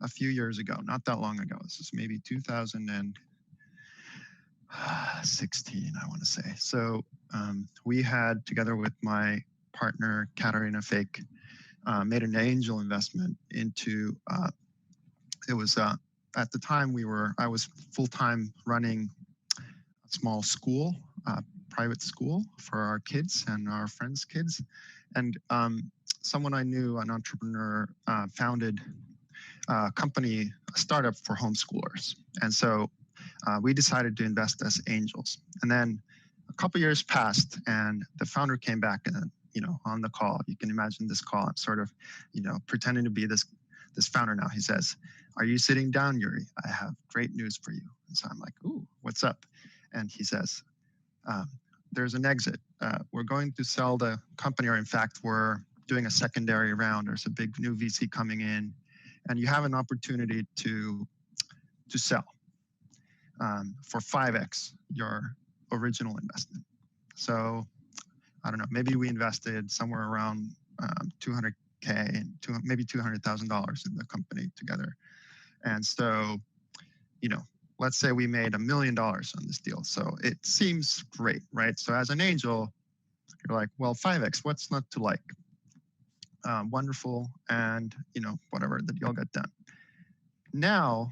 a few years ago, not that long ago. This is maybe 2016, I wanna say. So we had, together with my partner, Katarina Fake, made an angel investment into, it was, at the time I was full-time running a small school, private school for our kids and our friends' kids. And someone I knew, an entrepreneur, founded company, a startup for homeschoolers. And so we decided to invest as angels. And then a couple years passed and the founder came back and, on the call, you can imagine this call, I'm sort of, pretending to be this founder now. He says, "Are you sitting down, Jari? I have great news for you." And so I'm like, "Ooh, what's up?" And he says, "There's an exit. We're going to sell the company, or in fact, we're doing a secondary round. There's a big new VC coming in, and you have an opportunity to sell for 5x your original investment." So I don't know, maybe we invested somewhere around $200K and maybe $200,000 in the company together. And so, let's say we made $1 million on this deal. So it seems great, right? So as an angel, you're like, well, 5x, what's not to like? Wonderful, and whatever, the deal got done. Now,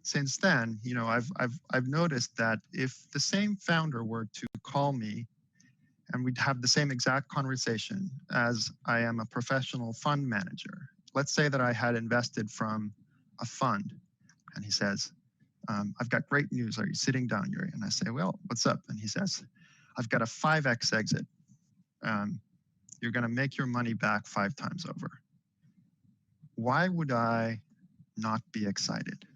since then, I've noticed that if the same founder were to call me and we'd have the same exact conversation as I am a professional fund manager, let's say that I had invested from a fund, and he says, "I've got great news. Are you sitting down, Jari?" And I say, "Well, what's up?" And he says, "I've got a 5x exit. You're going to make your money back 5 times over." Why would I not be excited?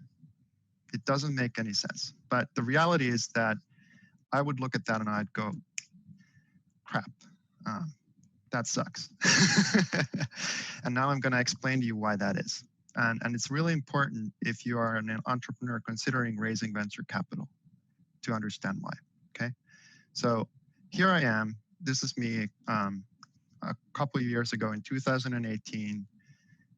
It doesn't make any sense. But the reality is that I would look at that and I'd go, crap, that sucks. And now I'm going to explain to you why that is. And it's really important if you are an entrepreneur considering raising venture capital to understand why, okay? So here I am. This is me a couple of years ago in 2018.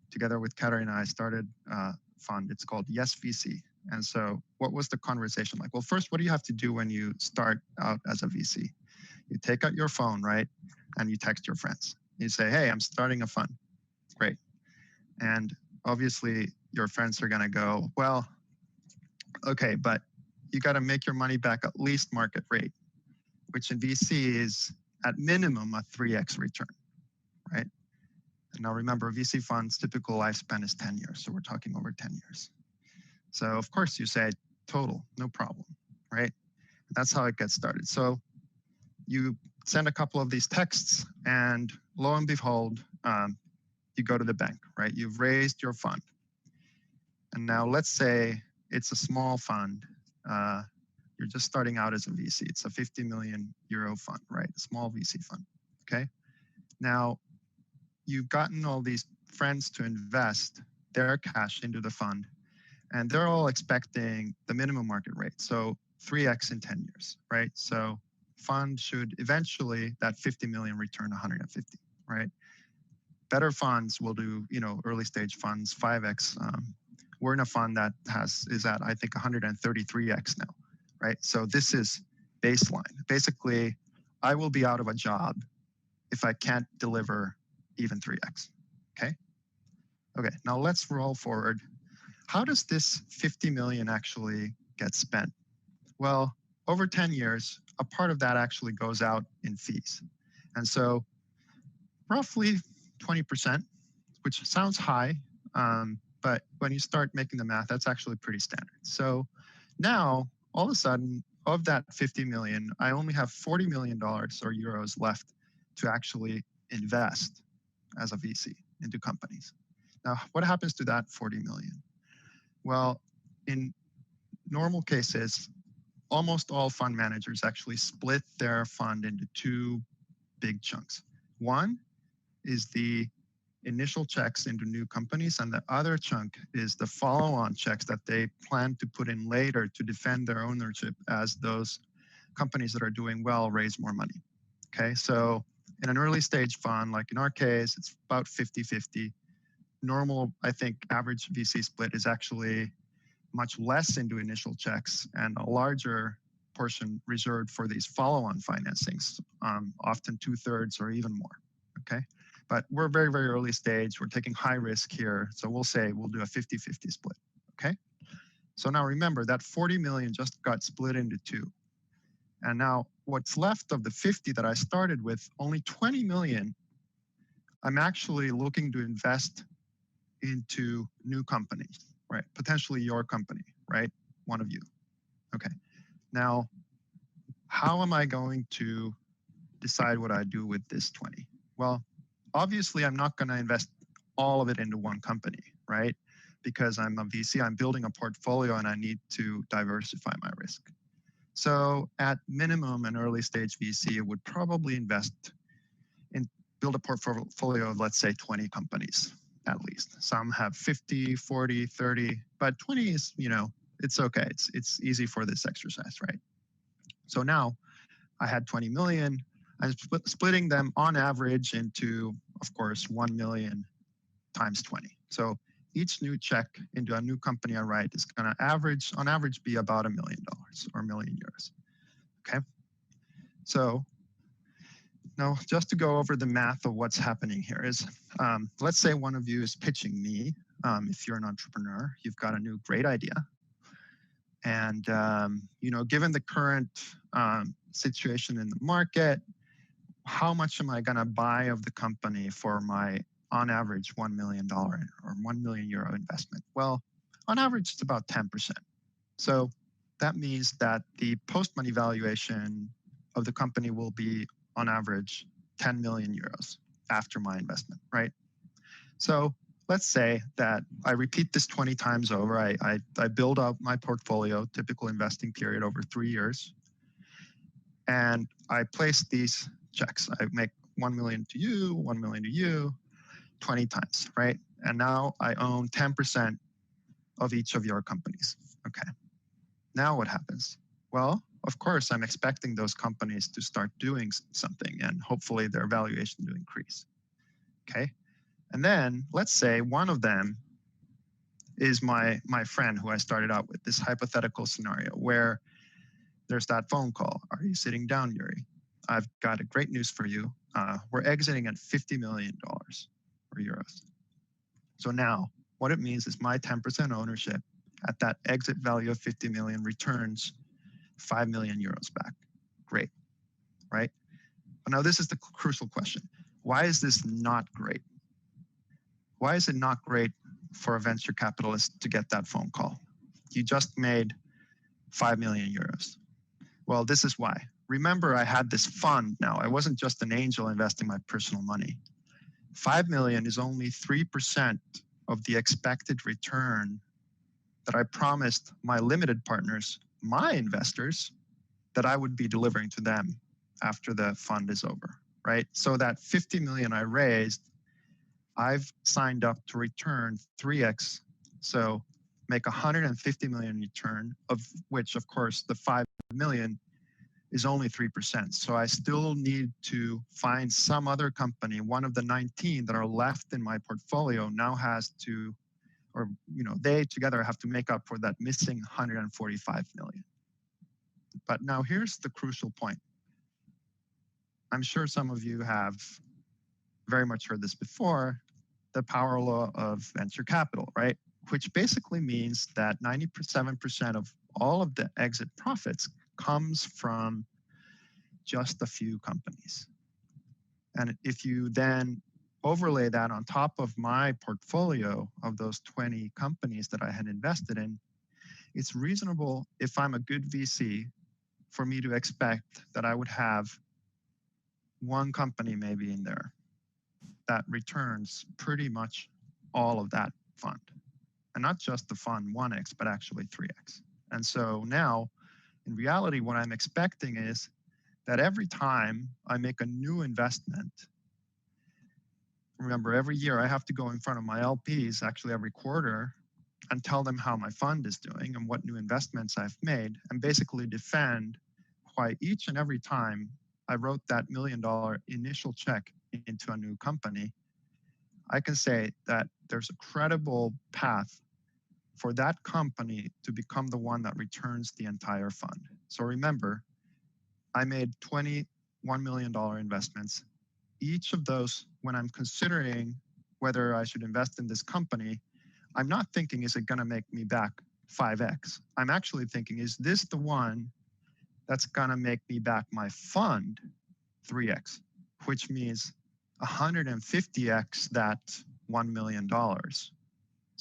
Together with Katarina, I started a fund. It's called Yes VC. And so what was the conversation like? Well, first, what do you have to do when you start out as a VC? You take out your phone, right? And you text your friends. You say, "Hey, I'm starting a fund." Great. And obviously your friends are going to go, "Well, okay, but you got to make your money back at least market rate," which in VC is at minimum a 3x return, right? And now remember, VC funds, typical lifespan is 10 years. So we're talking over 10 years. So of course you say total, no problem, right? That's how it gets started. So you send a couple of these texts and lo and behold, you go to the bank, right? You've raised your fund. And now let's say it's a small fund. You're just starting out as a VC. It's a 50 million euro fund, right? A small VC fund, okay? Now, you've gotten all these friends to invest their cash into the fund, and they're all expecting the minimum market rate. So 3x in 10 years, right? So fund should eventually, that 50 million return 150, right? Better funds will do, early stage funds, 5x. We're in a fund that is at, I think, 133x now, right? So this is baseline. Basically, I will be out of a job if I can't deliver even 3x, okay? Okay, now let's roll forward. How does this 50 million actually get spent? Well, over 10 years, a part of that actually goes out in fees. And so roughly 20%, which sounds high, but when you start making the math, that's actually pretty standard. So now, all of a sudden, of that 50 million, I only have $40 million or euros left to actually invest as a VC into companies. Now, what happens to that 40 million? Well, in normal cases, almost all fund managers actually split their fund into 2 big chunks. One is the initial checks into new companies, and the other chunk is the follow-on checks that they plan to put in later to defend their ownership as those companies that are doing well raise more money. Okay, so in an early stage fund, like in our case, it's about 50-50. Normal, I think, average VC split is actually much less into initial checks and a larger portion reserved for these follow-on financings, often 2/3 or even more, okay? But we're very, very early stage. We're taking high risk here. So we'll say we'll do a 50-50 split, okay? So now remember that 40 million just got split into 2. And now what's left of the 50 that I started with, only 20 million, I'm actually looking to invest into new companies, right? Potentially your company, right? One of you. Okay. Now, how am I going to decide what I do with this 20? Well, obviously, I'm not going to invest all of it into one company, right? Because I'm a VC, I'm building a portfolio and I need to diversify my risk. So at minimum, an early stage VC would probably build a portfolio of, let's say, 20 companies at least. Some have 50, 40, 30, but 20 is, it's okay. It's easy for this exercise, right? So now I had 20 million. I'm splitting them on average into, of course, 1 million times 20. So each new check into a new company I write is going to on average, be about $1 million or €1 million. Okay. So now just to go over the math of what's happening here is, let's say one of you is pitching me. If you're an entrepreneur, you've got a new great idea. And, given the current situation in the market, how much am I going to buy of the company for my, on average, $1 million or €1 million investment? Well, on average, it's about 10%. So that means that the post-money valuation of the company will be, on average, 10 million euros after my investment, right? So let's say that I repeat this 20 times over. I build up my portfolio, typical investing period over 3 years, and I place these checks. I make 1 million to you, 1 million to you, 20 times, right? And now I own 10% of each of your companies. Okay. Now what happens? Well, of course, I'm expecting those companies to start doing something and hopefully their valuation to increase. Okay. And then let's say one of them is my friend who I started out with, this hypothetical scenario where there's that phone call. Are you sitting down, Jari? I've got a great news for you. We're exiting at $50 million or euros. So now what it means is my 10% ownership at that exit value of 50 million returns 5 million euros back. Great, right? But now this is the crucial question. Why is this not great? Why is it not great for a venture capitalist to get that phone call? You just made 5 million euros. Well, this is why. Remember, I had this fund now. I wasn't just an angel investing my personal money. 5 million is only 3% of the expected return that I promised my limited partners, my investors, that I would be delivering to them after the fund is over, right? So that 50 million I raised, I've signed up to return 3x. So make 150 million return, of which, of course, the 5 million is only 3%. So I still need to find some other company. One of the 19 that are left in my portfolio now has to, or they together have to make up for that missing 145 million. But now here's the crucial point. I'm sure some of you have very much heard this before, the power law of venture capital, right? Which basically means that 97% of all of the exit profits comes from just a few companies. And if you then overlay that on top of my portfolio of those 20 companies that I had invested in, it's reasonable, if I'm a good VC, for me to expect that I would have one company maybe in there that returns pretty much all of that fund. And not just the fund 1x, but actually 3x. And so now, in reality, what I'm expecting is that every time I make a new investment, remember, every year I have to go in front of my LPs, actually every quarter, and tell them how my fund is doing and what new investments I've made, and basically defend why each and every time I wrote that $1 million initial check into a new company, I can say that there's a credible path for that company to become the one that returns the entire fund. So remember, I made 20 $1 million investments. Each of those, when I'm considering whether I should invest in this company, I'm not thinking, is it going to make me back 5x? I'm actually thinking, is this the one that's going to make me back my fund 3x, which means 150x that $1 million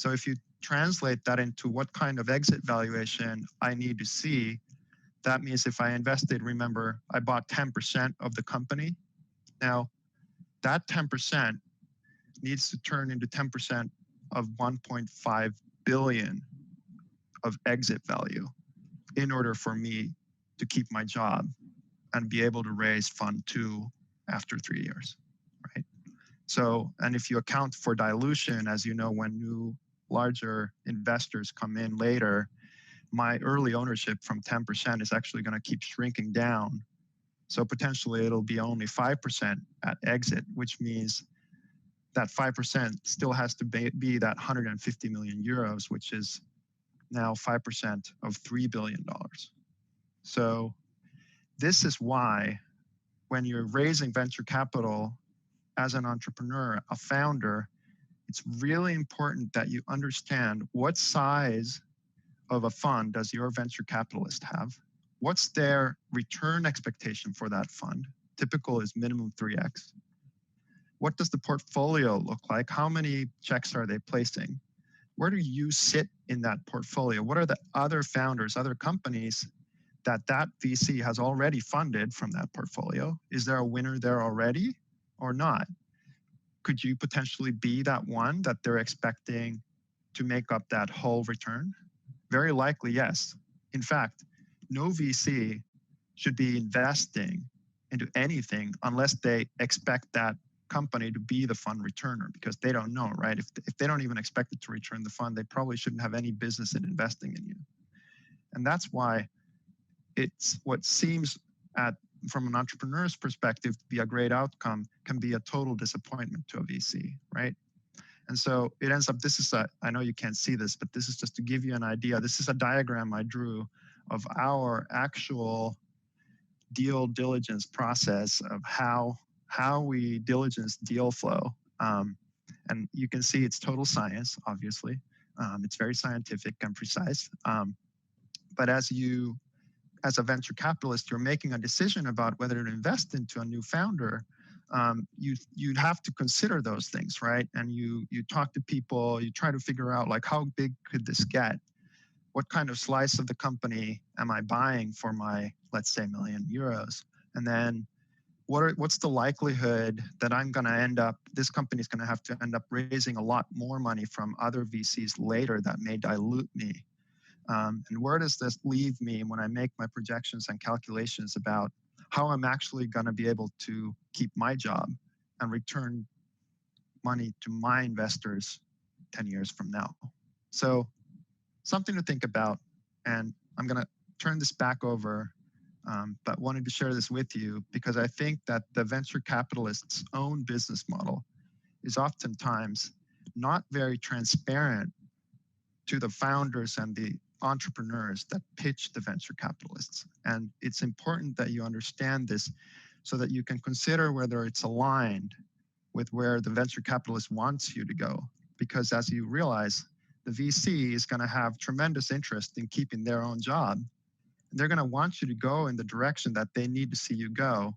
So if you translate that into what kind of exit valuation I need to see, that means if I invested, remember, I bought 10% of the company. Now, that 10% needs to turn into 10% of 1.5 billion of exit value in order for me to keep my job and be able to raise fund 2 after 3 years, right? So, and if you account for dilution, as you know, when new larger investors come in later, my early ownership from 10% is actually going to keep shrinking down. So potentially it'll be only 5% at exit, which means that 5% still has to be that 150 million euros, which is now 5% of $3 billion. So this is why when you're raising venture capital as an entrepreneur, a founder, it's really important that you understand what size of a fund does your venture capitalist have? What's their return expectation for that fund? Typical is minimum 3x. What does the portfolio look like? How many checks are they placing? Where do you sit in that portfolio? What are the other founders, other companies that VC has already funded from that portfolio? Is there a winner there already or not? Could you potentially be that one that they're expecting to make up that whole return? Very likely, yes. In fact, no VC should be investing into anything unless they expect that company to be the fund returner, because they don't know, right? If they don't even expect it to return the fund, they probably shouldn't have any business in investing in you. And that's why it's what seems from an entrepreneur's perspective to be a great outcome can be a total disappointment to a VC, right? And so it ends up, I know you can't see this, but this is just to give you an idea. This is a diagram I drew of our actual deal diligence process of how we diligence deal flow. And you can see it's total science, obviously. It's very scientific and precise. But as a venture capitalist, you're making a decision about whether to invest into a new founder, you'd have to consider those things, right? And you talk to people, you try to figure out like, how big could this get? What kind of slice of the company am I buying for my, let's say, €1 million? And then what's the likelihood that I'm going to end up, this company is going to have to end up raising a lot more money from other VCs later that may dilute me? And where does this leave me when I make my projections and calculations about how I'm actually going to be able to keep my job and return money to my investors 10 years from now? So something to think about. And I'm going to turn this back over, but wanted to share this with you because I think that the venture capitalist's own business model is oftentimes not very transparent to the founders and the entrepreneurs that pitch the venture capitalists. And it's important that you understand this so that you can consider whether it's aligned with where the venture capitalist wants you to go. Because as you realize, the VC is going to have tremendous interest in keeping their own job. They're going to want you to go in the direction that they need to see you go.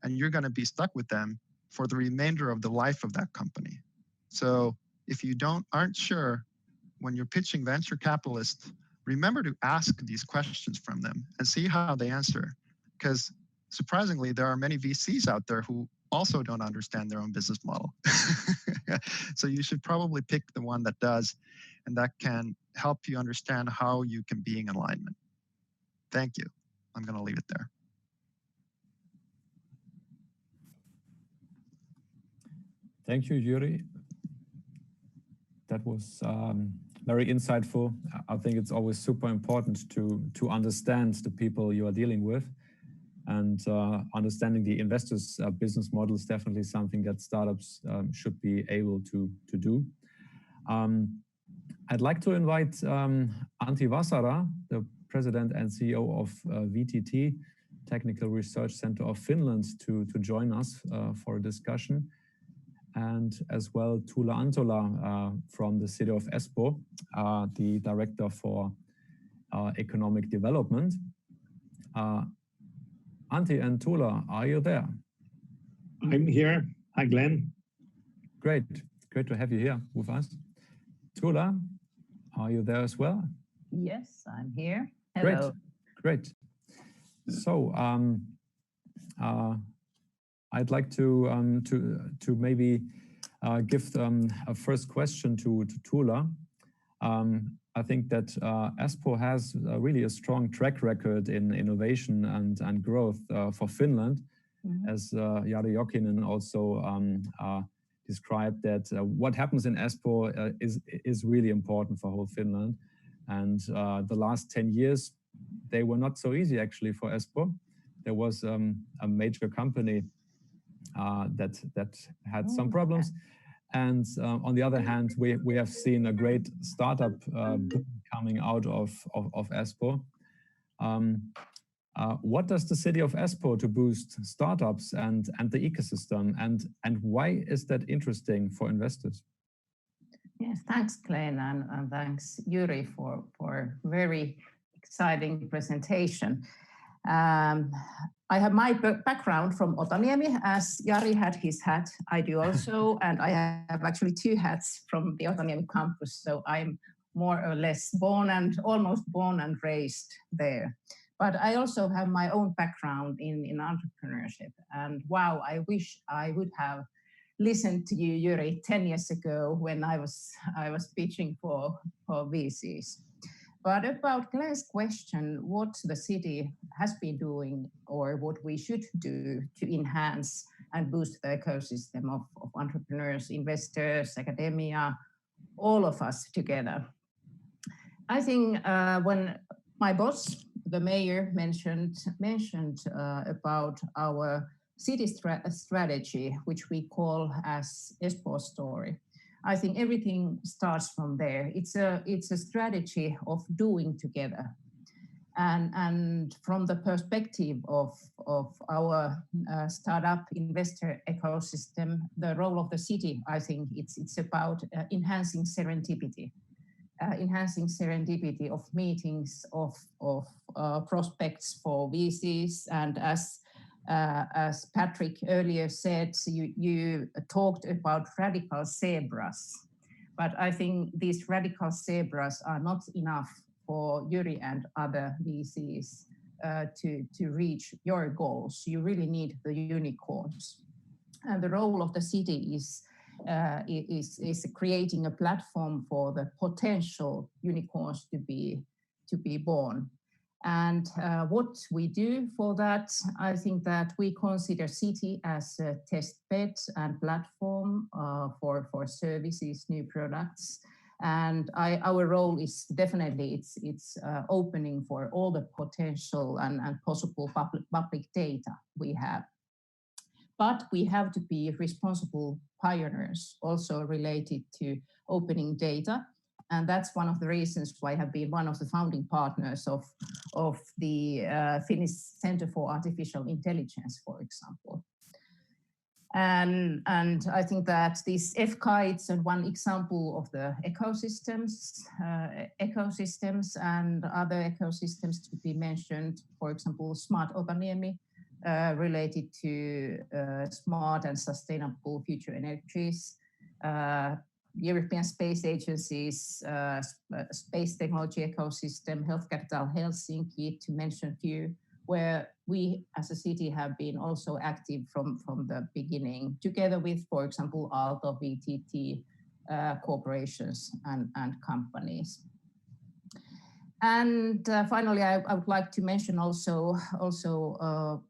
And you're going to be stuck with them for the remainder of the life of that company. So if you aren't sure when you're pitching venture capitalists, remember to ask these questions from them and see how they answer. Because surprisingly, there are many VCs out there who also don't understand their own business model. So you should probably pick the one that does, and that can help you understand how you can be in alignment. Thank you. I'm going to leave it there. Thank you, Jari. That was very insightful. I think it's always super important to understand the people you are dealing with, and understanding the investors' business model is definitely something that startups should be able to do. I'd like to invite Antti Vasara, the President and CEO of VTT, Technical Research Center of Finland, to join us for a discussion. And as well, Tuula Antola from the City of Espoo, the Director for Economic Development. Antti and Tuula, are you there? I'm here. Hi, Glenn. Great to have you here with us. Tula, are you there as well? Yes, I'm here. Hello. Great. So I'd like to maybe give a first question to Tula. I think that Espoo has really a strong track record in innovation and growth for Finland, as Jari Jokinen also described that what happens in Espoo is really important for whole Finland. And the last 10 years, they were not so easy actually for Espoo. There was a major company that had some problems. And on the other hand, we have seen a great startup boom coming out of Espoo. What does the city of Espoo to boost startups and the ecosystem, and why is that interesting for investors? Yes, thanks, Glenn, and thanks, Jari, for very exciting presentation. I have my background from Otaniemi, as Jari had his hat, I do also, and I have actually 2 hats from the Otaniemi campus, so I'm more or less almost born and raised there. But I also have my own background in entrepreneurship, and wow, I wish I would have listened to you, Jari, 10 years ago when I was pitching for VCs. But about Glenn's question, what the city has been doing or what we should do to enhance and boost the ecosystem of entrepreneurs, investors, academia, all of us together. I think when my boss, the mayor, mentioned about our city strategy, which we call as Espoo story, I think everything starts from there. It's a strategy of doing together. And from the perspective of our startup investor ecosystem, the role of the city, I think it's about enhancing serendipity of meetings, of prospects for VCs. And as Patrick earlier said, you talked about radical zebras, but I think these radical zebras are not enough for Jari and other VCs to reach your goals. You really need the unicorns. And the role of the city is creating a platform for the potential unicorns to be born. And what we do for that, I think that we consider city as a test bed and platform for services, new products. And our role is definitely it's opening for all the potential and possible public data we have. But we have to be responsible pioneers also related to opening data. And that's one of the reasons why I have been one of the founding partners of the Finnish Center for Artificial Intelligence, for example. And I think that this F-Kites and one example of the ecosystems and other ecosystems to be mentioned, for example, Smart Otaniemi, related to smart and sustainable future energies, European Space Agency's space technology ecosystem, Health Capital Helsinki, to mention a few, where we as a city have been also active from the beginning, together with, for example, Aalto, VTT, corporations and companies. And finally, I would like to mention also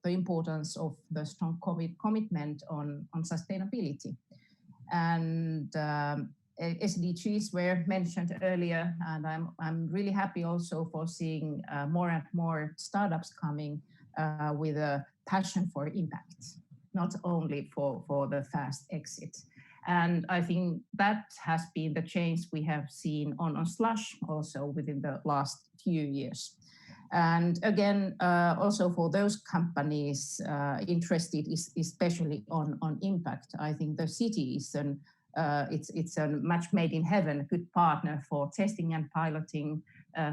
the importance of the strong commitment on sustainability. And SDGs were mentioned earlier, and I'm really happy also for seeing more and more startups coming with a passion for impact, not only for the fast exit. And I think that has been the change we have seen on Slush also within the last few years. And again, also for those companies interested especially on impact, I think the city is it's a match made in heaven, a good partner for testing and piloting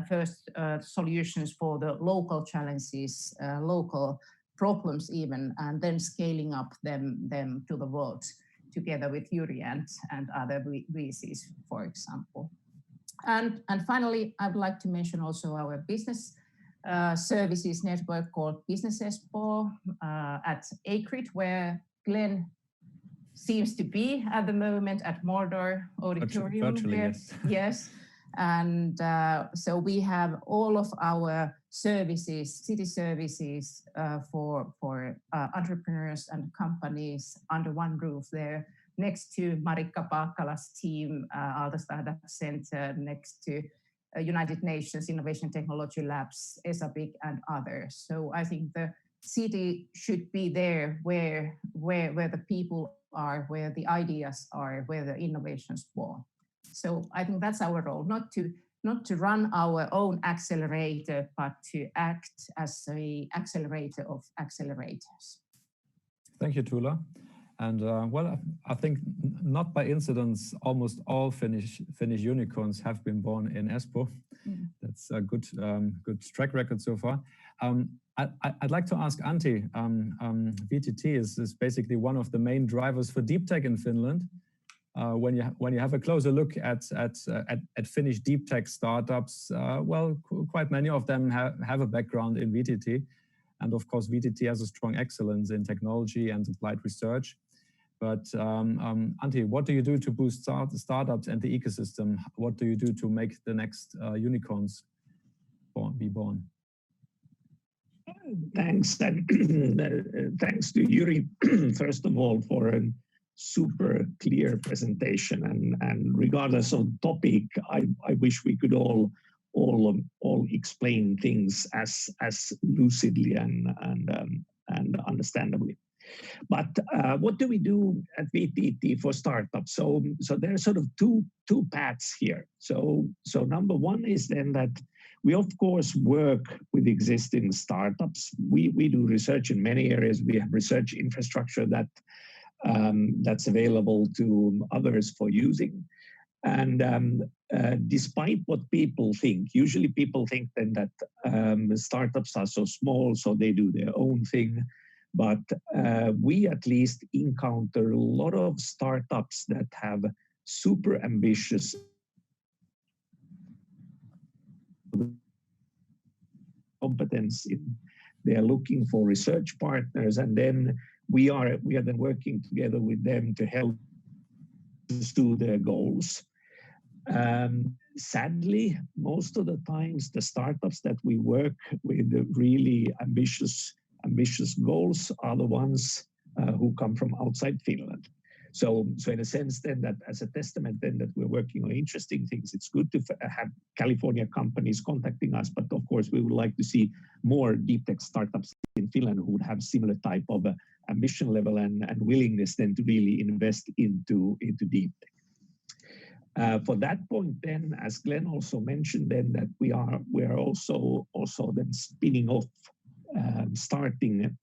first solutions for the local challenges, local problems even, and then scaling up them to the world together with Jari and other VCs, for example. And finally, I would like to mention also our business services network called Business Espoo at Acrid, where Glenn seems to be at the moment at Mordor Auditorium. Virtually, yes. Yes. And so we have all of our services, city services for entrepreneurs and companies under one roof there, next to Marikka Paakkala's team, Aalto Startup Center, next to United Nations Innovation Technology Labs, ESAPIC, and others. So I think the city should be there where the people are, where the ideas are, where the innovations born. So I think that's our role, not to run our own accelerator, but to act as an accelerator of accelerators. Thank you, Tula. And well, I think not by incidence, almost all Finnish unicorns have been born in Espoo. That's a good track record so far. I'd like to ask Antti. VTT is basically one of the main drivers for deep tech in Finland. When you have a closer look at Finnish deep tech startups, well, quite many of them have a background in VTT, and of course VTT has a strong excellence in technology and applied research. But Antti, what do you do to boost startups and the ecosystem? What do you do to make the next unicorns be born? Thanks, and thanks to Jari, first of all, for a super clear presentation. And regardless of topic, I wish we could all explain things as lucidly and understandably. But what do we do at VTT for startups? So there are sort of two paths here. So number one is then that we of course work with existing startups. We do research in many areas. We have research infrastructure that's available to others for using. And despite what people think, usually people think then that startups are so small, so they do their own thing. But we at least encounter a lot of startups that have super ambitious competence. They are looking for research partners, and then we are then working together with them to help pursue their goals. Sadly, most of the times the startups that we work with, really ambitious goals, are the ones who come from outside Finland. So in a sense then, that as a testament then that we're working on interesting things, it's good to have California companies contacting us, but of course we would like to see more deep tech startups in Finland who would have similar type of ambition level and willingness then to really invest into deep tech. For that point then, as Glenn also mentioned then, that we are also then spinning off starting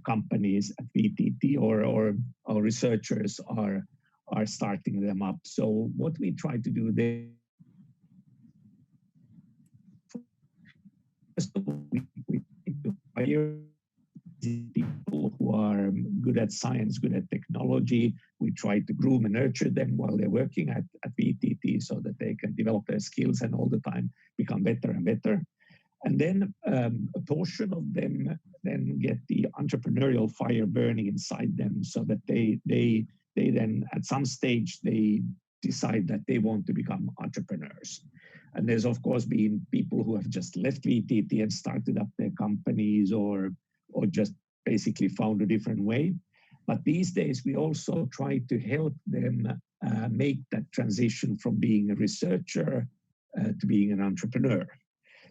companies at VTT, or our researchers are starting them up. So what we try to do there, first of all, we hire people who are good at science, good at technology. We try to groom and nurture them while they're working at VTT so that they can develop their skills and all the time become better and better. And then a portion of them then get the entrepreneurial fire burning inside them, so that they then at some stage they decide that they want to become entrepreneurs. And there's of course been people who have just left VTT and started up their companies, or just basically found a different way. But these days we also try to help them make that transition from being a researcher to being an entrepreneur.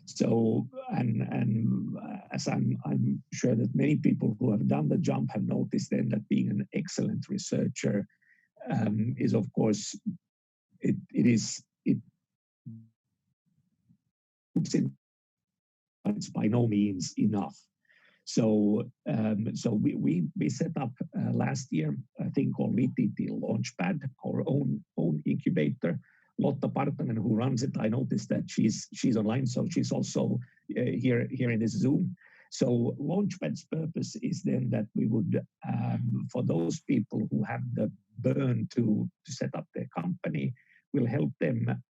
So, and as I'm sure that many people who have done the jump have noticed then that being an excellent researcher is, of course, it's by no means enough. So we set up last year a thing called VTT Launchpad, our own incubator. Lotta Partanen, who runs it, I noticed that she's online, so she's also here in this Zoom. So Launchpad's purpose is then that we would, for those people who have the burn to set up their company, will help them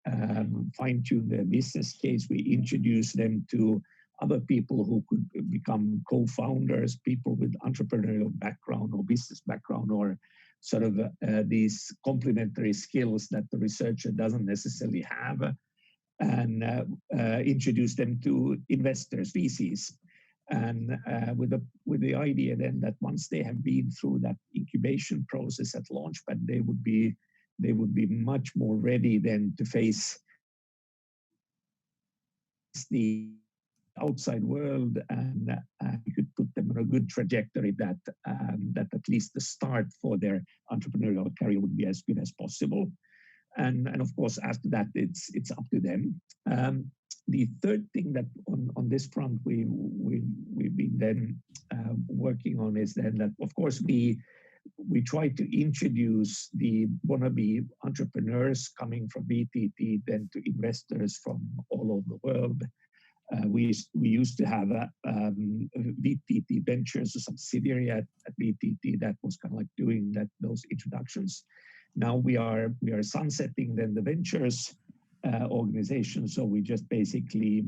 fine-tune their business case. We introduce them to other people who could become co-founders, people with entrepreneurial background or business background, or sort of these complementary skills that the researcher doesn't necessarily have, and introduce them to investors, VCs. And with the idea then that once they have been through that incubation process at Launchpad, they would be much more ready then to face the outside world, and you could put them on a good trajectory that at least the start for their entrepreneurial career would be as good as possible. And of course, after that, it's up to them. The third thing that on this front we've been then working on is then that, of course, we try to introduce the wannabe entrepreneurs coming from VTT then to investors from all over the world. We used to have a VTT Ventures, a subsidiary at VTT that was kind of like doing those introductions. Now we are sunsetting then the Ventures organization, so we just basically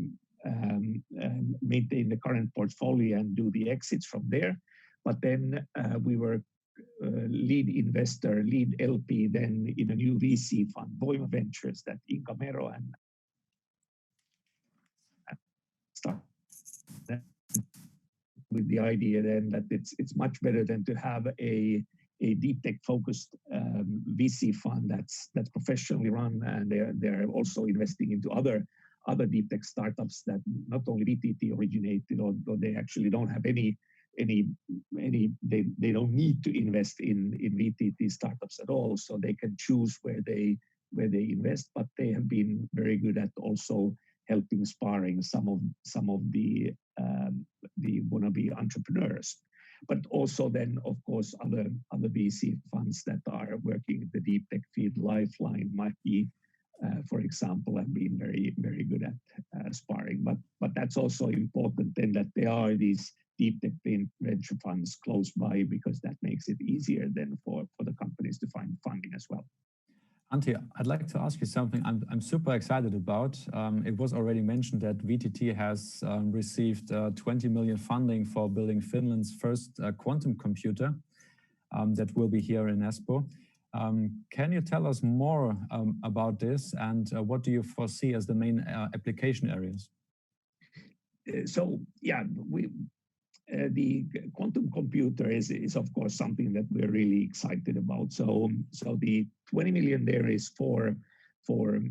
maintain the current portfolio and do the exits from there. But then we were lead investor, lead LP then in a new VC fund, Voima Ventures, that Inka Mero and start with the idea then that it's much better than to have a deep tech focused VC fund that's professionally run, and they're also investing into other deep tech startups that not only VTT originated, although they actually don't have they don't need to invest in VTT startups at all, so they can choose where they invest. But they have been very good at also helping sparring some of the wannabe entrepreneurs. But also then, of course, other VC funds that are working in the deep tech field. Lifeline might be, for example, have been very, very good at sparring. But that's also important then that there are these deep tech venture funds close by, because that makes it easier then for the companies to find funding as well. Antti, I'd like to ask you something I'm super excited about. It was already mentioned that VTT has received 20 million funding for building Finland's first quantum computer that will be here in Espoo. Can you tell us more about this, and what do you foresee as the main application areas? So yeah, the quantum computer is of course something that we're really excited about. So the 20 million there is for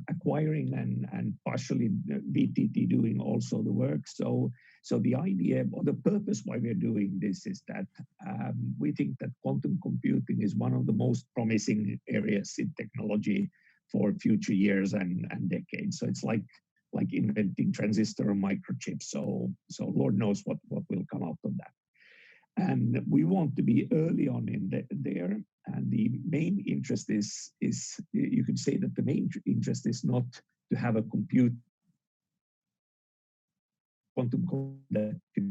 acquiring and partially VTT doing also the work. So the idea or the purpose why we're doing this is that we think that quantum computing is one of the most promising areas in technology for future years and decades. So it's like inventing transistor or microchips. So Lord knows what will come out of that. And we want to be early on in there. And the main interest is you could say that the main interest is not to have a quantum computer. The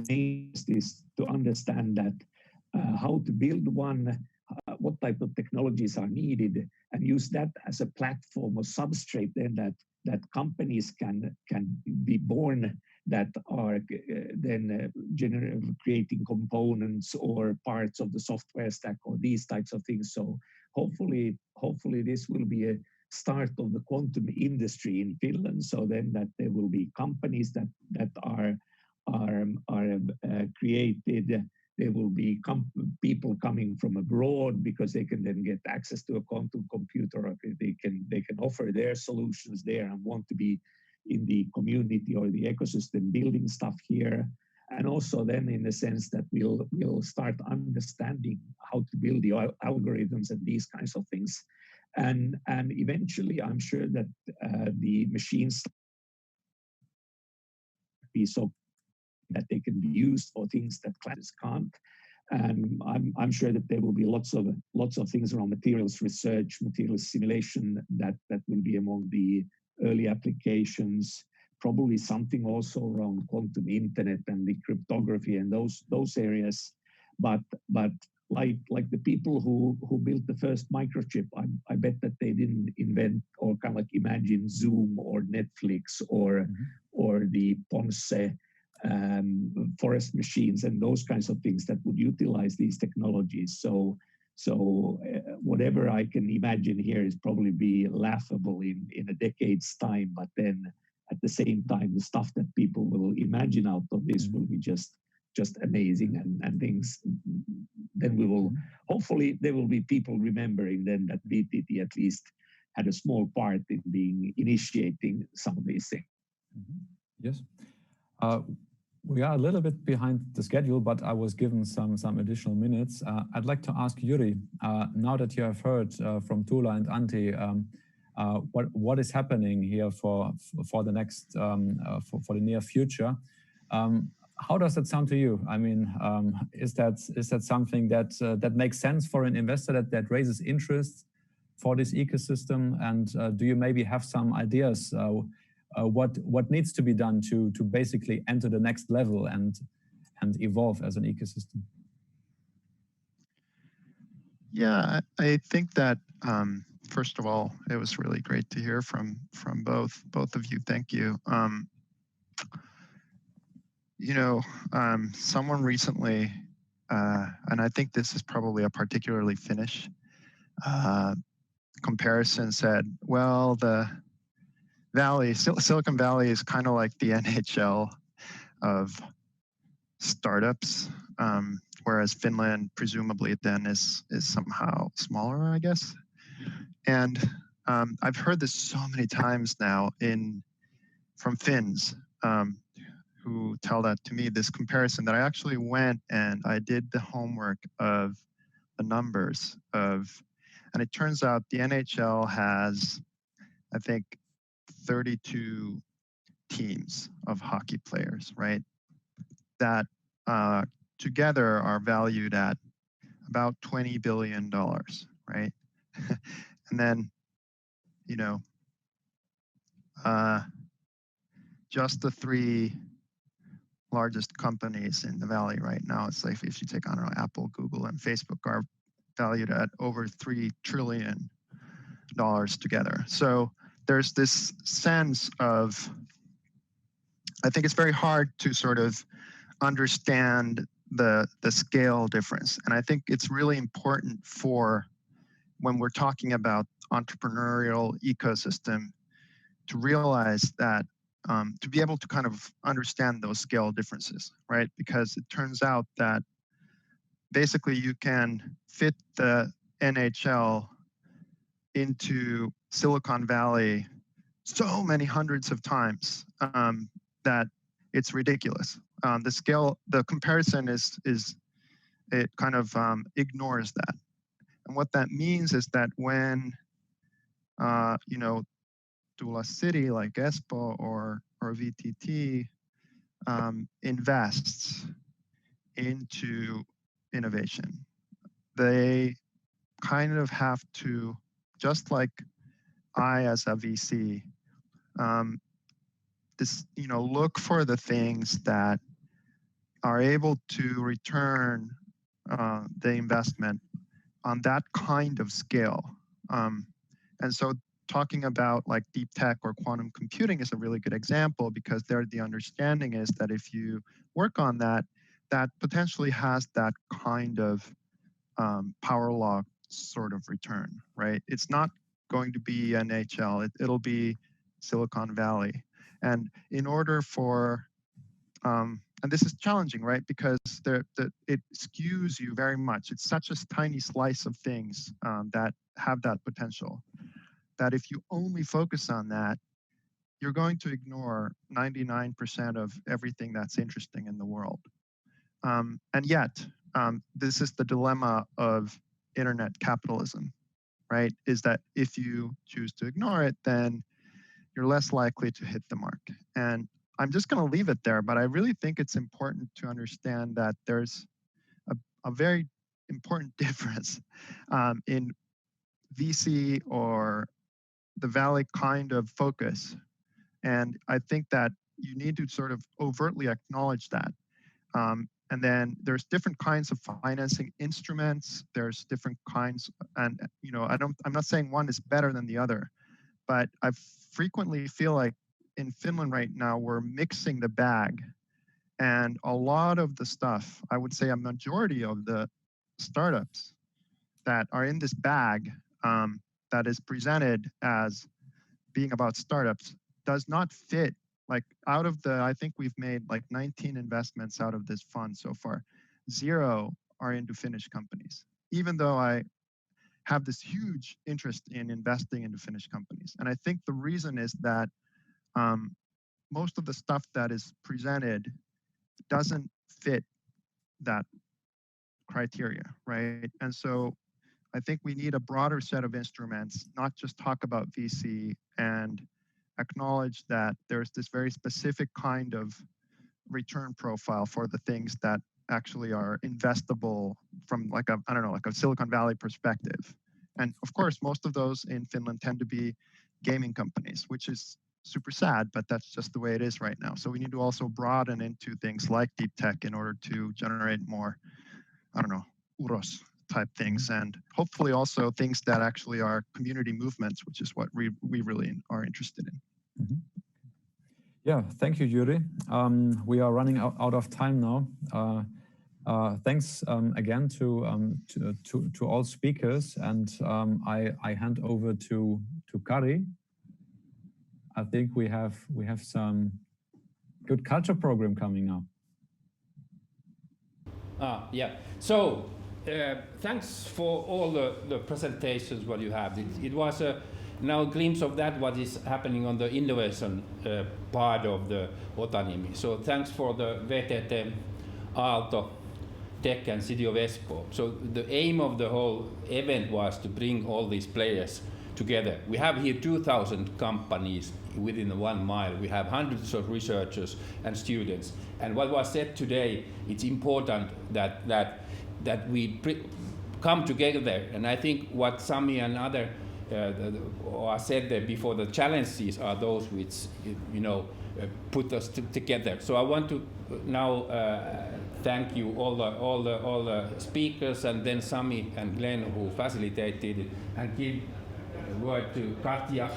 main interest is to understand that how to build one, what type of technologies are needed, and use that as a platform or substrate then that companies can be born that are then creating components or parts of the software stack or these types of things. So hopefully this will be a start of the quantum industry in Finland. So then that there will be companies that are created. There will be people coming from abroad because they can then get access to a quantum computer, or they can offer their solutions there and want to be in the community or the ecosystem building stuff here. And also then in the sense that we'll start understanding how to build the algorithms and these kinds of things. And eventually I'm sure that the machines be so that they can be used for things that classes can't. And I'm sure that there will be lots of things around materials research, materials simulation that will be among the early applications. Probably something also around quantum internet and the cryptography and those areas. But like the people who built the first microchip, I bet that they didn't invent or kind of like imagine Zoom or Netflix or the Ponce forest machines and those kinds of things that would utilize these technologies. So whatever I can imagine here is probably be laughable in a decade's time, but then at the same time, the stuff that people will imagine out of this will be just amazing and things. Then we will, hopefully there will be people remembering then that VTT at least had a small part in being initiating some of these things. Yes. We are a little bit behind the schedule, but I was given some additional minutes. I'd like to ask Jari, now that you have heard from Tula and Antti, what is happening here for the next for the near future? How does that sound to you? I mean, is that something that makes sense for an investor that raises interest for this ecosystem? And do you maybe have some ideas what needs to be done to basically enter the next level and evolve as an ecosystem? Yeah, I think that first of all, it was really great to hear from both of you. Thank you. Someone recently, and I think this is probably a particularly Finnish comparison, said, well, the Silicon Valley is kind of like the NHL of startups, whereas Finland presumably then is somehow smaller, I guess. And I've heard this so many times now from Finns who tell that to me, this comparison, that I actually went and I did the homework of the numbers and it turns out the NHL has, I think, 32 teams of hockey players, right? That together are valued at about $20 billion, right? And then, just the three largest companies in the Valley right now, it's like if you take, I don't know, Apple, Google, and Facebook are valued at over $3 trillion together. So there's this sense of, I think it's very hard to sort of understand the scale difference. And I think it's really important for when we're talking about entrepreneurial ecosystem to realize that to be able to kind of understand those scale differences, right? Because it turns out that basically you can fit the NHL into Silicon Valley so many hundreds of times that it's ridiculous. The comparison is it kind of ignores that. And what that means is that when, to a city like Espoo or VTT invests into innovation, they kind of have to, just like I as a VC, look for the things that are able to return the investment on that kind of scale. And so talking about like deep tech or quantum computing is a really good example, because there the understanding is that if you work on that, that potentially has that kind of power law sort of return, right? It's not going to be NHL, it'll be Silicon Valley. And in order for, and this is challenging, right? Because it skews you very much. It's such a tiny slice of things that have that potential, that if you only focus on that, you're going to ignore 99% of everything that's interesting in the world. And yet, this is the dilemma of internet capitalism, right? Is that if you choose to ignore it, then you're less likely to hit the mark. And I'm just going to leave it there, but I really think it's important to understand that there's a very important difference in VC or the Valley kind of focus. And I think that you need to sort of overtly acknowledge that. And then there's different kinds of financing instruments. There's different kinds, and I'm not saying one is better than the other, but I frequently feel like in Finland right now, we're mixing the bag. And a lot of the stuff, I would say a majority of the startups that are in this bag that is presented as being about startups does not fit. Like out of the, I think we've made like 19 investments out of this fund so far, 0 are into Finnish companies, even though I have this huge interest in investing into Finnish companies. And I think the reason is that most of the stuff that is presented doesn't fit that criteria, right? And so I think we need a broader set of instruments, not just talk about VC and acknowledge that there's this very specific kind of return profile for the things that actually are investable from like a, I don't know, like a Silicon Valley perspective. And of course, most of those in Finland tend to be gaming companies, which is super sad, but that's just the way it is right now. So we need to also broaden into things like deep tech in order to generate more, I don't know, uros type things, and hopefully also things that actually are community movements, which is what we really are interested in. Mm-hmm. Yeah, thank you, Juri. We are running out of time now. Thanks again to all speakers, and I hand over to Kari. I think we have some good culture program coming up. Yeah. So thanks for all the presentations what you have. It was now a glimpse of that what is happening on the innovation part of the Otaniemi. So thanks for the VTT, Aalto, TEK and City of Espoo. So the aim of the whole event was to bring all these players together. We have here 2,000 companies within 1 mile. We have hundreds of researchers and students. And what was said today, it's important that we come together. And I think what Sami and other said there before, the challenges are those which put us together. So I want to now thank you all the speakers, and then Sami and Glenn who facilitated it, and give the word to Katja.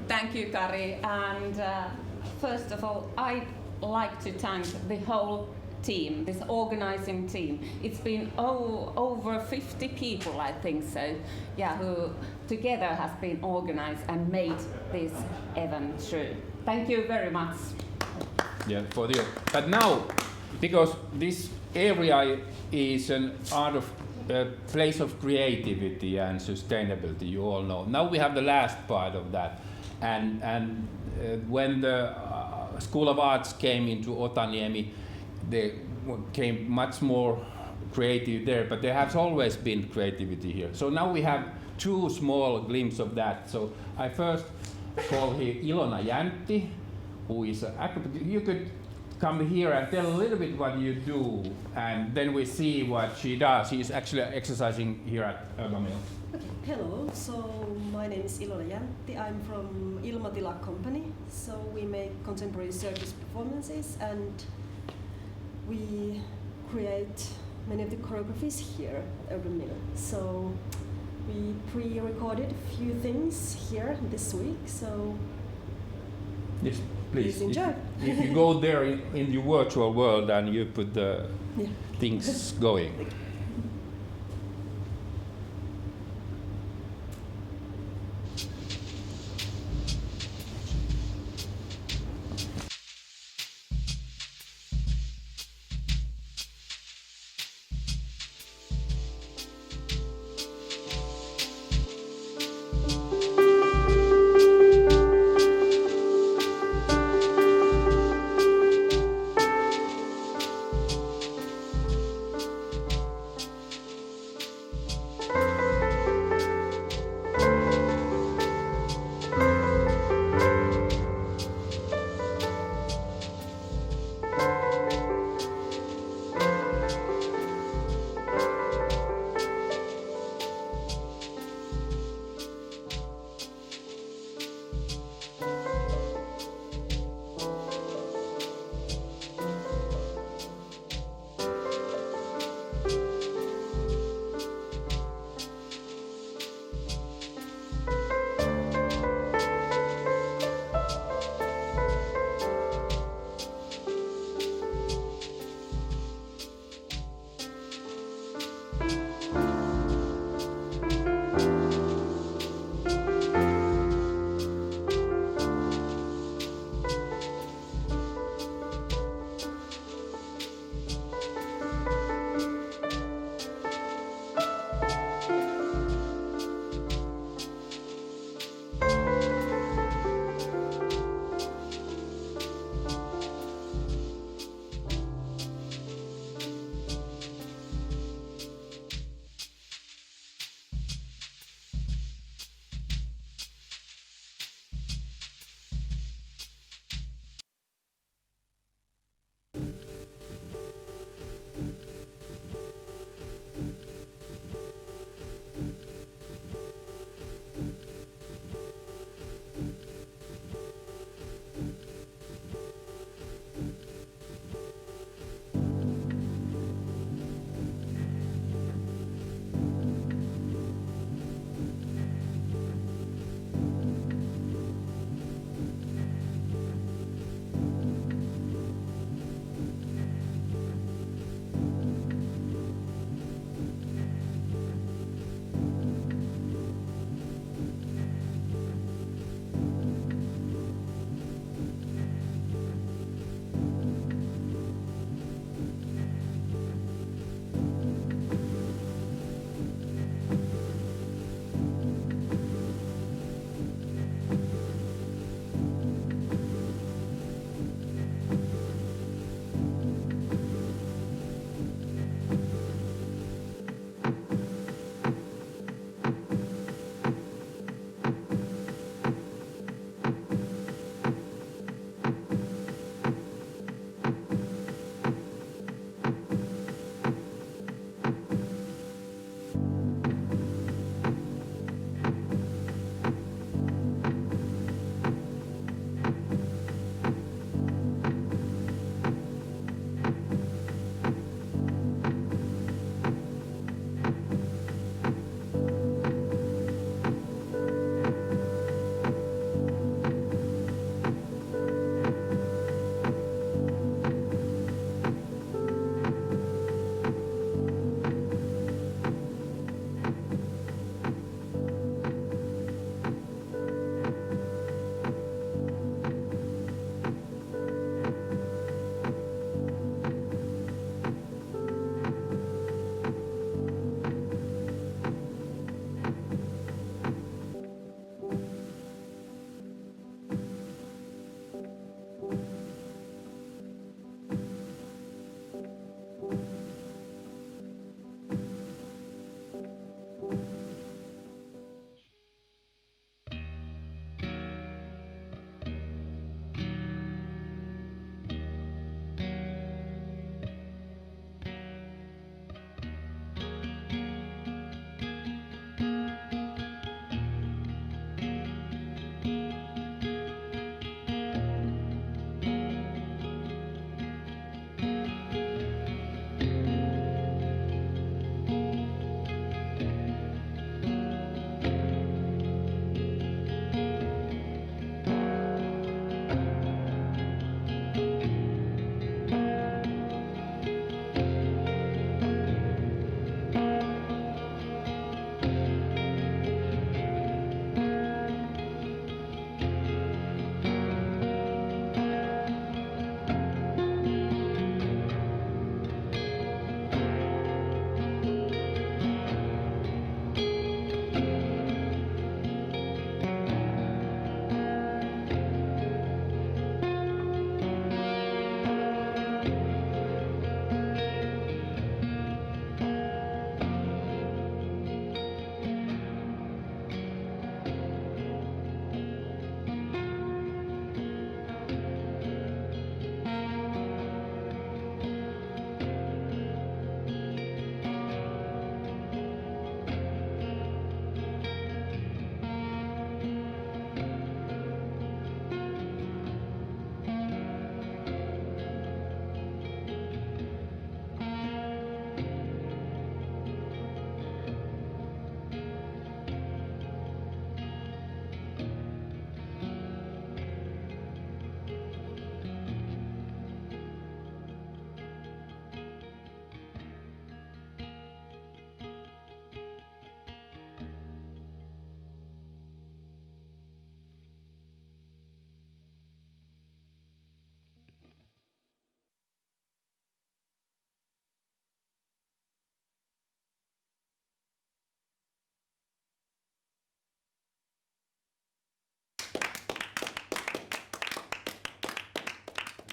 Thank you, Kari. And first of all, I'd like to thank the whole team, this organizing team. It's been over 50 people, I think so, yeah, who together has been organized and made this event true. Thank you very much. Yeah, for you. But now, because this area is an place of creativity and sustainability, you all know. Now we have the last part of that. And when the School of Arts came into Otaniemi, they came much more creative there, but there has always been creativity here. So now we have 2 small glimpses of that. So I first call here Ilona Jäntti, who is you could come here and tell a little bit what you do, and then we see what she does. She's actually exercising here at urbanmill. Okay, hello, so my name is Ilona Jäntti. I'm from Ilmatila company. So we make contemporary circus performances, and we create many of the choreographies here at urbanmill. So we pre-recorded a few things here this week, so yes, please enjoy. If you go there in the virtual world and you put the things going.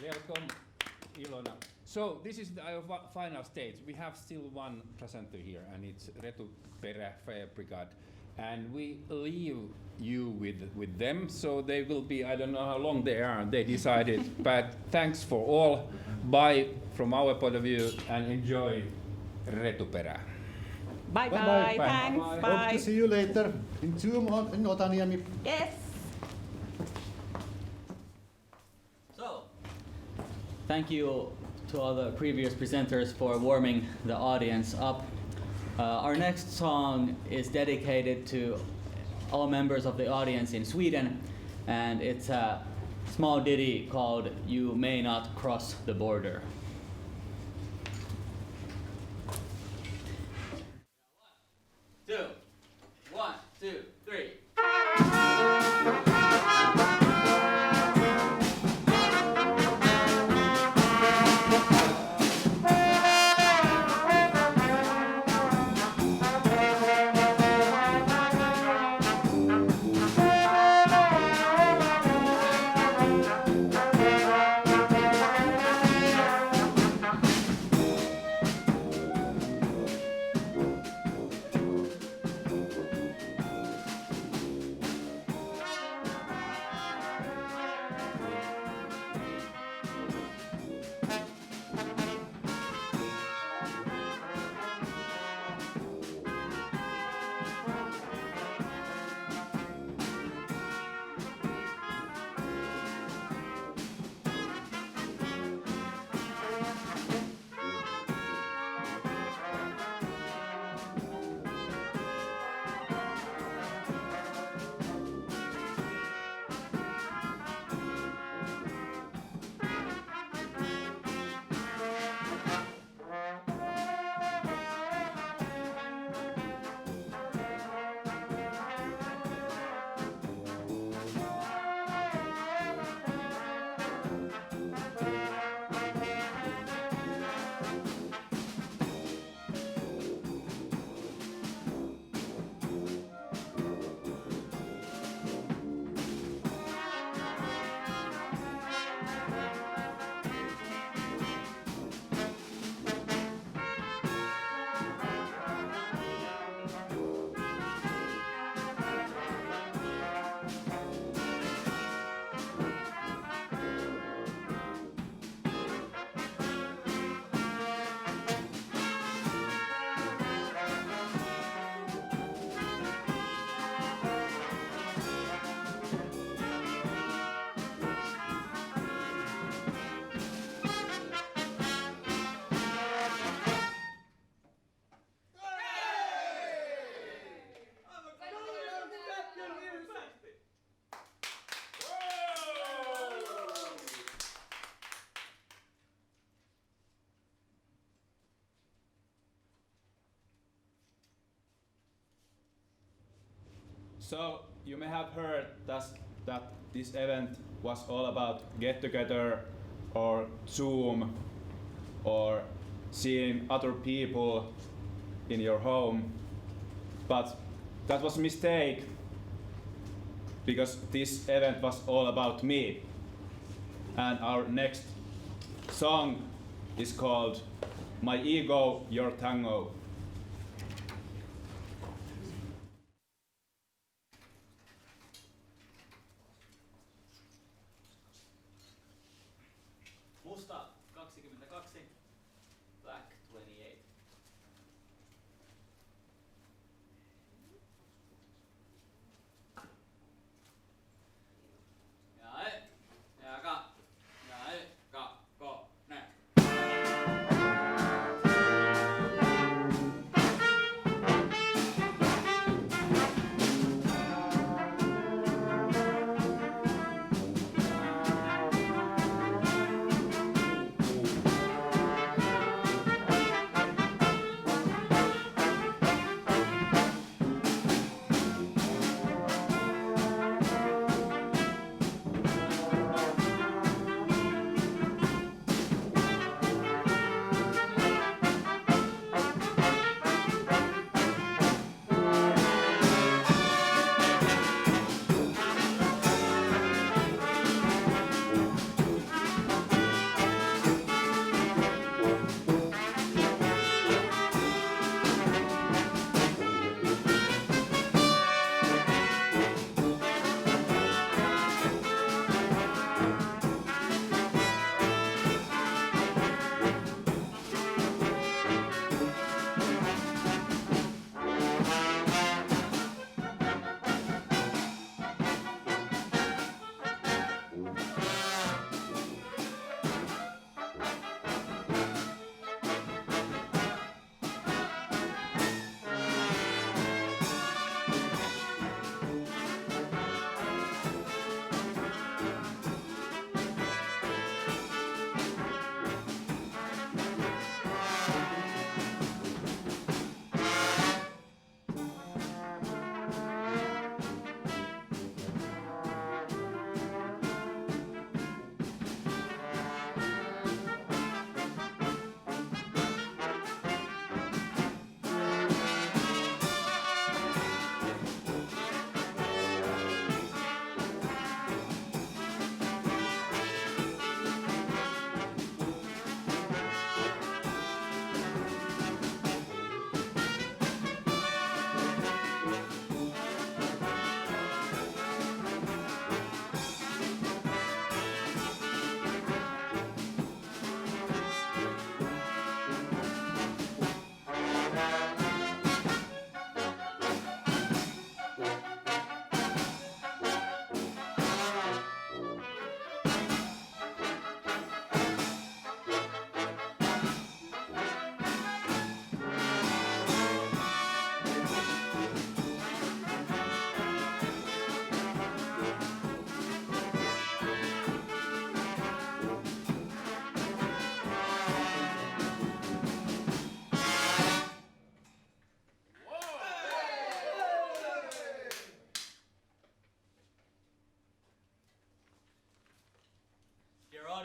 Welcome, Ilona. So this is our final stage. We have still one presenter here, and it's Retuperä Fire Brigade. And we leave you with them, so they will be, I don't know how long they are, they decided. But thanks for all. Bye from our point of view, and enjoy Retuperä. Bye bye, Bye-bye. thanks, Bye. bye. Hope to see you later in Zoom in Otaniemi. Yes. So, thank you to all the previous presenters for warming the audience up. Our next song is dedicated to all members of the audience in Sweden, and it's a small ditty called You May Not Cross the Border. One, two, three. So you may have heard that this event was all about get together or Zoom or seeing other people in your home, but that was a mistake because this event was all about me. And our next song is called My Ego, Your Tango. Musta 22, black 28.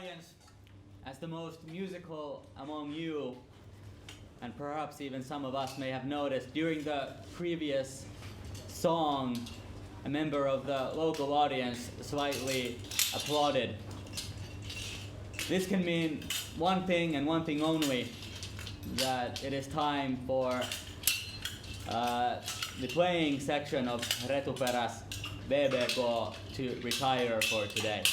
audience, as the most musical among you, and perhaps even some of us may have noticed, during the previous song, a member of the local audience slightly applauded. This can mean one thing and one thing only, that it is time for the playing section of Retuperäs BBK to retire for today.